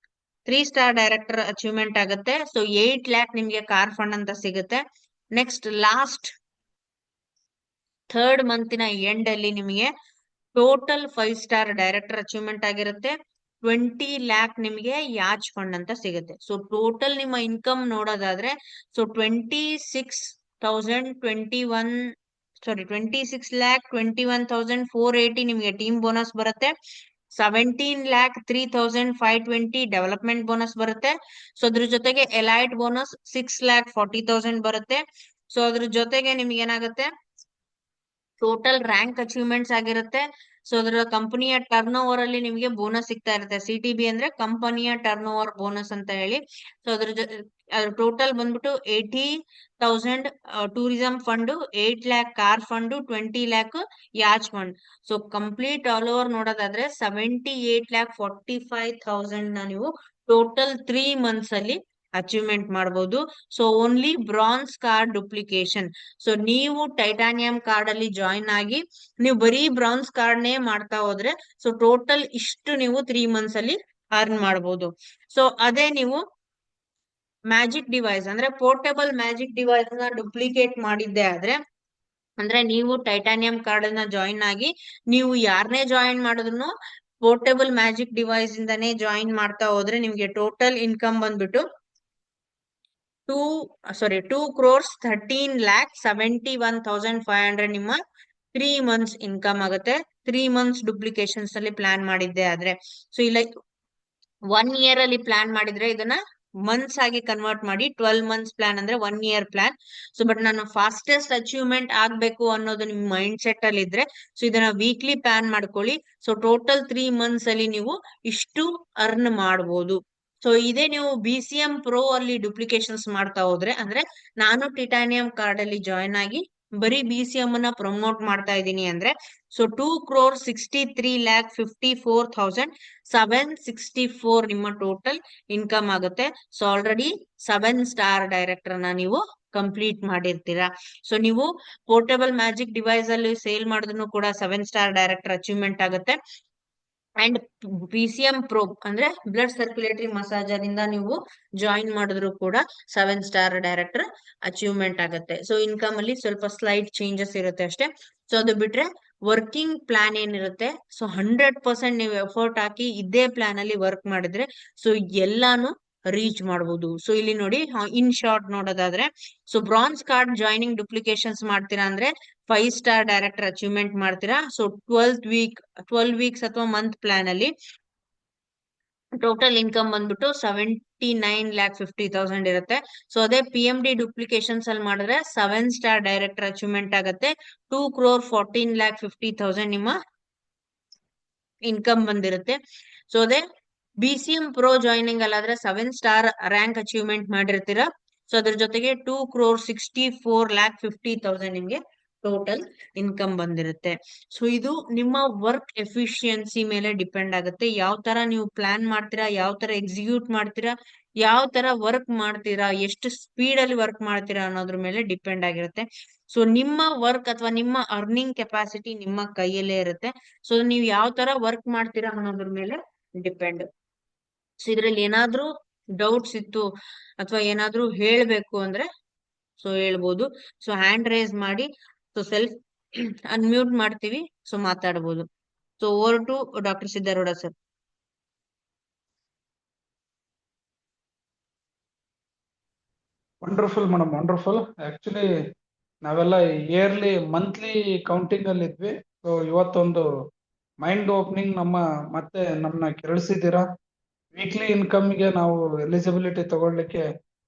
3 ಸ್ಟಾರ್ ಡೈರೆಕ್ಟರ್ ಅಚೀವ್ಮೆಂಟ್ ಆಗುತ್ತೆ. ಸೊ 8 ಲ್ಯಾಕ್ ನಿಮ್ಗೆ ಕಾರ್ ಫಂಡ್ ಅಂತ ಸಿಗುತ್ತೆ. ನೆಕ್ಸ್ಟ್ ಲಾಸ್ಟ್ 3rd ಮಂತಿನ ಎಂಡ್ ಅಲ್ಲಿ ನಿಮಗೆ ಟೋಟಲ್ 5 ಸ್ಟಾರ್ ಡೈರೆಕ್ಟರ್ ಅಚೀವ್ಮೆಂಟ್ ಆಗಿರುತ್ತೆ. 20 ಲ್ಯಾಕ್ ನಿಮಗೆ ಯಾಚ್ ಫಂಡ್ ಅಂತ ಸಿಗುತ್ತೆ. ಸೊ ಟೋಟಲ್ ನಿಮ್ಮ ಇನ್ಕಮ್ ನೋಡೋದಾದ್ರೆ ಸೊ 26,21,480 ನಿಮಗೆ ಟೀಮ್ ಬೋನಸ್ ಬರುತ್ತೆ. 17,03,520 ಡೆವಲಪ್ಮೆಂಟ್ ಬೋನಸ್ ಬರುತ್ತೆ. ಸೊ ಅದ್ರ ಜೊತೆಗೆ ಎಲೈಟ್ ಬೋನಸ್ 6,40,000 ಬರುತ್ತೆ. ಸೊ ಅದ್ರ ಜೊತೆಗೆ ನಿಮ್ಗೆ ಏನಾಗುತ್ತೆ ಟೋಟಲ್ ರ್ಯಾಂಕ್ ಅಚೀವ್ಮೆಂಟ್ಸ್ ಆಗಿರುತ್ತೆ. ಸೊ ಅದರ ಕಂಪನಿಯ ಟರ್ನ್ ಓವರ್ ಅಲ್ಲಿ ನಿಮಗೆ ಬೋನಸ್ ಸಿಗ್ತಾ ಇರುತ್ತೆ. CTB ಅಂದ್ರೆ ಕಂಪನಿಯ ಟರ್ನ್ ಓವರ್ ಬೋನಸ್ ಅಂತ ಹೇಳಿ. ಸೊ ಅದ್ರ ಟೋಟಲ್ ಬಂದ್ಬಿಟ್ಟು 80,000 tourism fund, 8 lakh car fund, 20 lakh yacht fund. So complete all over ನೋಡೋದಾದ್ರೆ 78,45,000 ನ ನೀವು ಟೋಟಲ್ 3 ಮಂತ್ಸ್ ಅಲ್ಲಿ ಅಚೀವ್ಮೆಂಟ್ ಮಾಡಬಹುದು. So only bronze card duplication. So ನೀವು ಟೈಟಾನಿಯಂ ಕಾರ್ಡ್ ಅಲ್ಲಿ ಜಾಯಿನ್ ಆಗಿ ನೀವು ಬರೀ ಬ್ರಾನ್ಸ್ ಕಾರ್ಡ್ ನೇ ಮಾಡ್ತಾ ಹೋದ್ರೆ ಸೊ ಟೋಟಲ್ ಇಷ್ಟು ನೀವು 3 ಮಂತ್ಸ್ ಅಲ್ಲಿ ಅರ್ನ್ ಮಾಡಬಹುದು. ಸೊ ಅದೇ ನೀವು ಮ್ಯಾಜಿಕ್ ಡಿವೈಸ್ ಅಂದ್ರೆ ಪೋರ್ಟೇಬಲ್ ಮ್ಯಾಜಿಕ್ ಡಿವೈಸ್ ನ ಡುಪ್ಲಿಕೇಟ್ ಮಾಡಿದ್ದೆ ಆದ್ರೆ ಅಂದ್ರೆ ನೀವು ಟೈಟಾನಿಯಂ ಕಾರ್ಡ್ ಅನ್ನ ಜಾಯಿನ್ ಆಗಿ ನೀವು ಯಾರನ್ನೇ ಜಾಯಿನ್ ಮಾಡಿದ್ರು ಪೋರ್ಟೇಬಲ್ ಮ್ಯಾಜಿಕ್ ಡಿವೈಸ್ ಇಂದಾನೇ ಜಾಯಿನ್ ಮಾಡ್ತಾ ಹೋದ್ರೆ ನಿಮ್ಗೆ ಟೋಟಲ್ ಇನ್ಕಮ್ ಬಂದ್ಬಿಟ್ಟು 2,13,71,500 ನಿಮ್ಮ 3 ಮಂತ್ಸ್ ಇನ್ಕಮ್ ಆಗುತ್ತೆ. 3 ಮಂತ್ಸ್ ಡುಪ್ಲಿಕೇಶನ್ಸ್ ಅಲ್ಲಿ ಪ್ಲಾನ್ ಮಾಡಿದ್ದೆ ಆದ್ರೆ. ಸೊ ಇಲ್ಲ 1 ಇಯರ್ ಅಲ್ಲಿ ಪ್ಲಾನ್ ಮಾಡಿದ್ರೆ ಇದನ್ನ ಮಂತ್ಸ್ ಆಗಿ ಕನ್ವರ್ಟ್ ಮಾಡಿ 12 ಮಂತ್ಸ್ ಪ್ಲಾನ್ ಅಂದ್ರೆ 1 ಇಯರ್ ಪ್ಲಾನ್. ಸೊ ಬಟ್ ನಾನು ಫಾಸ್ಟೆಸ್ಟ್ ಅಚೀವ್ಮೆಂಟ್ ಆಗ್ಬೇಕು ಅನ್ನೋದು ನಿಮ್ ಮೈಂಡ್ ಸೆಟ್ ಅಲ್ಲಿ ಇದ್ರೆ ಸೊ ಇದನ್ನ ವೀಕ್ಲಿ ಪ್ಲಾನ್ ಮಾಡ್ಕೊಳ್ಳಿ. ಸೊ ಟೋಟಲ್ 3 ಮಂತ್ಸ್ ಅಲ್ಲಿ ನೀವು ಇಷ್ಟು ಅರ್ನ್ ಮಾಡಬಹುದು. ಸೊ ಇದೇ ನೀವು BCM Pro ಅಲ್ಲಿ ಡುಪ್ಲಿಕೇಶನ್ಸ್ ಮಾಡ್ತಾ ಹೋದ್ರೆ ಅಂದ್ರೆ ನಾನು ಟೈಟಾನಿಯಂ ಕಾರ್ಡ್ ಅಲ್ಲಿ ಜಾಯಿನ್ ಆಗಿ ಬರೀ BCM ಅನ್ನ ಪ್ರಮೋಟ್ ಮಾಡ್ತಾ ಇದ್ದೀನಿ ಅಂದ್ರೆ ಸೊ 2,63,54,764 ನಿಮ್ಮ ಟೋಟಲ್ ಇನ್ಕಮ್ ಆಗುತ್ತೆ. ಸೊ ಆಲ್ರೆಡಿ 7 ಸ್ಟಾರ್ ಡೈರೆಕ್ಟರ್ ನ ನೀವು ಕಂಪ್ಲೀಟ್ ಮಾಡಿರ್ತೀರಾ. ಸೊ ನೀವು ಪೋರ್ಟೇಬಲ್ ಮ್ಯಾಜಿಕ್ ಡಿವೈಸ್ ಅಲ್ಲಿ ಸೇಲ್ ಮಾಡಿದ್ರು ಕೂಡ 7 ಸ್ಟಾರ್ ಡೈರೆಕ್ಟರ್ ಅಚೀವ್ಮೆಂಟ್ ಆಗುತ್ತೆ. ಅಂಡ್ BCM Pro ಅಂದ್ರೆ ಬ್ಲಡ್ ಸರ್ಕ್ಯುಲೇಟರಿ ಮಸಾಜರ್ ಇಂದ ನೀವು ಜಾಯಿನ್ ಮಾಡಿದ್ರು ಕೂಡ 7 ಸ್ಟಾರ್ ಡೈರೆಕ್ಟರ್ ಅಚೀವ್ಮೆಂಟ್ ಆಗುತ್ತೆ. ಸೊ ಇನ್ಕಮ್ ಅಲ್ಲಿ ಸ್ವಲ್ಪ ಸ್ಲೈಟ್ ಚೇಂಜಸ್ ಇರುತ್ತೆ ಅಷ್ಟೇ. ಸೊ ಅದು ಬಿಟ್ರೆ ವರ್ಕಿಂಗ್ ಪ್ಲಾನ್ ಏನಿರುತ್ತೆ ಸೊ 100% ನೀವು ಎಫರ್ಟ್ ಹಾಕಿ ಇದೇ ಪ್ಲಾನ್ ಅಲ್ಲಿ ವರ್ಕ್ ಮಾಡಿದ್ರೆ ಸೊ ಎಲ್ಲಾನು ರೀಚ್ ಮಾಡಬಹುದು. ಸೊ ಇಲ್ಲಿ ನೋಡಿ, ಇನ್ ಶಾರ್ಟ್ ನೋಡೋದಾದ್ರೆ, ಸೊ ಬ್ರಾನ್ಸ್ ಕಾರ್ಡ್ ಜಾಯ್ನಿಂಗ್ ಡುಪ್ಲಿಕೇಶನ್ಸ್ ಮಾಡ್ತೀರಾ ಅಂದ್ರೆ 5 ಸ್ಟಾರ್ ಡೈರೆಕ್ಟರ್ ಅಚೀವ್ಮೆಂಟ್ ಮಾಡ್ತೀರಾ. ಸೊ 12 ವೀಕ್ಸ್ ಅಥವಾ ಮಂತ್ ಪ್ಲಾನ್ ಅಲ್ಲಿ ಟೋಟಲ್ ಇನ್ಕಮ್ ಬಂದ್ಬಿಟ್ಟು 79,50,000 ಇರುತ್ತೆ. ಸೊ ಅದೇ PMD ಡುಪ್ಲಿಕೇಶನ್ಸ್ ಅಲ್ಲಿ ಮಾಡಿದ್ರೆ 7 ಸ್ಟಾರ್ ಡೈರೆಕ್ಟರ್ ಅಚೀವ್ಮೆಂಟ್ ಆಗುತ್ತೆ. 2,14,50,000 ನಿಮ್ಮ ಇನ್ಕಮ್ ಬಂದಿರುತ್ತೆ. ಸೊ ಅದೇ BCM ಪ್ರೋ ಜಾಯ್ನಿಂಗ್ ಅಲ್ಲಾದ್ರೆ 7 ಸ್ಟಾರ್ ರ್ಯಾಂಕ್ ಅಚೀವ್ಮೆಂಟ್ ಮಾಡಿರ್ತೀರಾ. ಸೊ ಅದ್ರ ಜೊತೆಗೆ 2,64,50,000 ನಿಮ್ಗೆ ಟೋಟಲ್ ಇನ್ಕಮ್ ಬಂದಿರುತ್ತೆ. ಸೊ ಇದು ನಿಮ್ಮ ವರ್ಕ್ ಎಫಿಷಿಯನ್ಸಿ ಮೇಲೆ ಡಿಪೆಂಡ್ ಆಗುತ್ತೆ. ಯಾವ ತರ ನೀವು ಪ್ಲಾನ್ ಮಾಡ್ತೀರಾ, ಯಾವ ತರ ಎಕ್ಸಿಕ್ಯೂಟ್ ಮಾಡ್ತೀರಾ, ಯಾವ ತರ ವರ್ಕ್ ಮಾಡ್ತೀರಾ, ಎಷ್ಟು ಸ್ಪೀಡ್ ಅಲ್ಲಿ ವರ್ಕ್ ಮಾಡ್ತೀರಾ ಅನ್ನೋದ್ರ ಮೇಲೆ ಡಿಪೆಂಡ್ ಆಗಿರುತ್ತೆ. ಸೊ ನಿಮ್ಮ ವರ್ಕ್ ಅಥವಾ ನಿಮ್ಮ ಅರ್ನಿಂಗ್ ಕೆಪಾಸಿಟಿ ನಿಮ್ಮ ಕೈಯಲ್ಲೇ ಇರುತ್ತೆ. ಸೊ ನೀವು ಯಾವ ತರ ವರ್ಕ್ ಮಾಡ್ತೀರಾ ಅನ್ನೋದ್ರ ಮೇಲೆ ಡಿಪೆಂಡ್. ಸೊ ಇದ್ರಲ್ಲಿ ಏನಾದ್ರೂ ಡೌಟ್ಸ್ ಇತ್ತು ಅಥವಾ ಏನಾದ್ರೂ ಹೇಳ್ಬೇಕು ಅಂದ್ರೆ ಸೊ ಹೇಳ್ಬೋದು. ಸೊ ಹ್ಯಾಂಡ್ ರೈಸ್ ಮಾಡಿ, ಸೊ ಸೆಲ್ಫ್ ಅನ್ಮ್ಯೂಟ್ ಮಾಡ್ತೀವಿ, ಸೊ ಮಾತಾಡ್ಬೋದು. So over to doctor Siddharudha sir. Wonderful madam, wonderful. Actually ನಾವೆಲ್ಲ ಇಯರ್ಲಿ ಮಂತ್ಲಿ ಕೌಂಟಿಂಗ್ ಅಲ್ಲಿ ಇದ್ವಿ. ಸೊ ಇವತ್ತೊಂದು ಮೈಂಡ್ ಓಪನಿಂಗ್ ಮತ್ತೆ ನಮ್ಮನ್ನ ಕೆರಳಿಸಿದ್ದೀರಾ. ವೀಕ್ಲಿ ಇನ್ಕಮ್ಗೆ ನಾವು ಎಲಿಜಿಬಿಲಿಟಿ ತಗೊಳ್ಳಿಕ್ಕೆ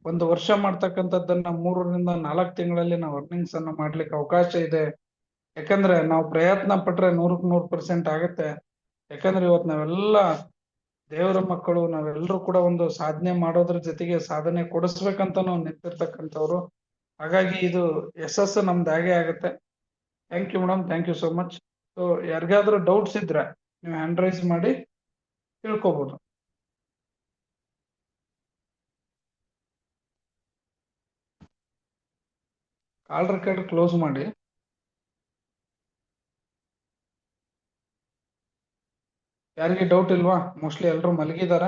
1 ವರ್ಷ ಮಾಡ್ತಕ್ಕಂಥದ್ದನ್ನ 3 ರಿಂದ 4 ತಿಂಗಳಲ್ಲಿ ನಾವು ಅರ್ನಿಂಗ್ಸ್ ಅನ್ನ ಮಾಡ್ಲಿಕ್ಕೆ ಅವಕಾಶ ಇದೆ. ಯಾಕಂದ್ರೆ ನಾವು ಪ್ರಯತ್ನ ಪಟ್ರೆ 100% ಆಗತ್ತೆ. ಯಾಕಂದ್ರೆ ಇವತ್ತು ನಾವೆಲ್ಲ ದೇವರ ಮಕ್ಕಳು, ನಾವೆಲ್ಲರೂ ಕೂಡ ಒಂದು ಸಾಧನೆ ಮಾಡೋದ್ರ ಜೊತೆಗೆ ಸಾಧನೆ ಕೊಡಿಸ್ಬೇಕಂತ ನಾವು ನಿಂತಿರ್ತಕ್ಕಂಥವ್ರು. ಹಾಗಾಗಿ ಇದು ಯಶಸ್ಸು ನಮ್ದು ಹಾಗೆ ಆಗುತ್ತೆ. Thank you madam, thank you so much. So ಯಾರಿಗಾದ್ರೂ ಡೌಟ್ಸ್ ಇದ್ರೆ ನೀವು ಹ್ಯಾಂಡ್ ರೈಸ್ ಮಾಡಿ ತಿಳ್ಕೊಬಹುದು. ಕಾಲ್ ರೆಕಾರ್ಡ್ ಕ್ಲೋಸ್ ಮಾಡಿ. ಯಾರಿಗೆ ಡೌಟ್ ಇಲ್ವಾ? ಮೋಸ್ಟ್ಲಿ ಎಲ್ಲರೂ ಮಲಗಿದಾರ.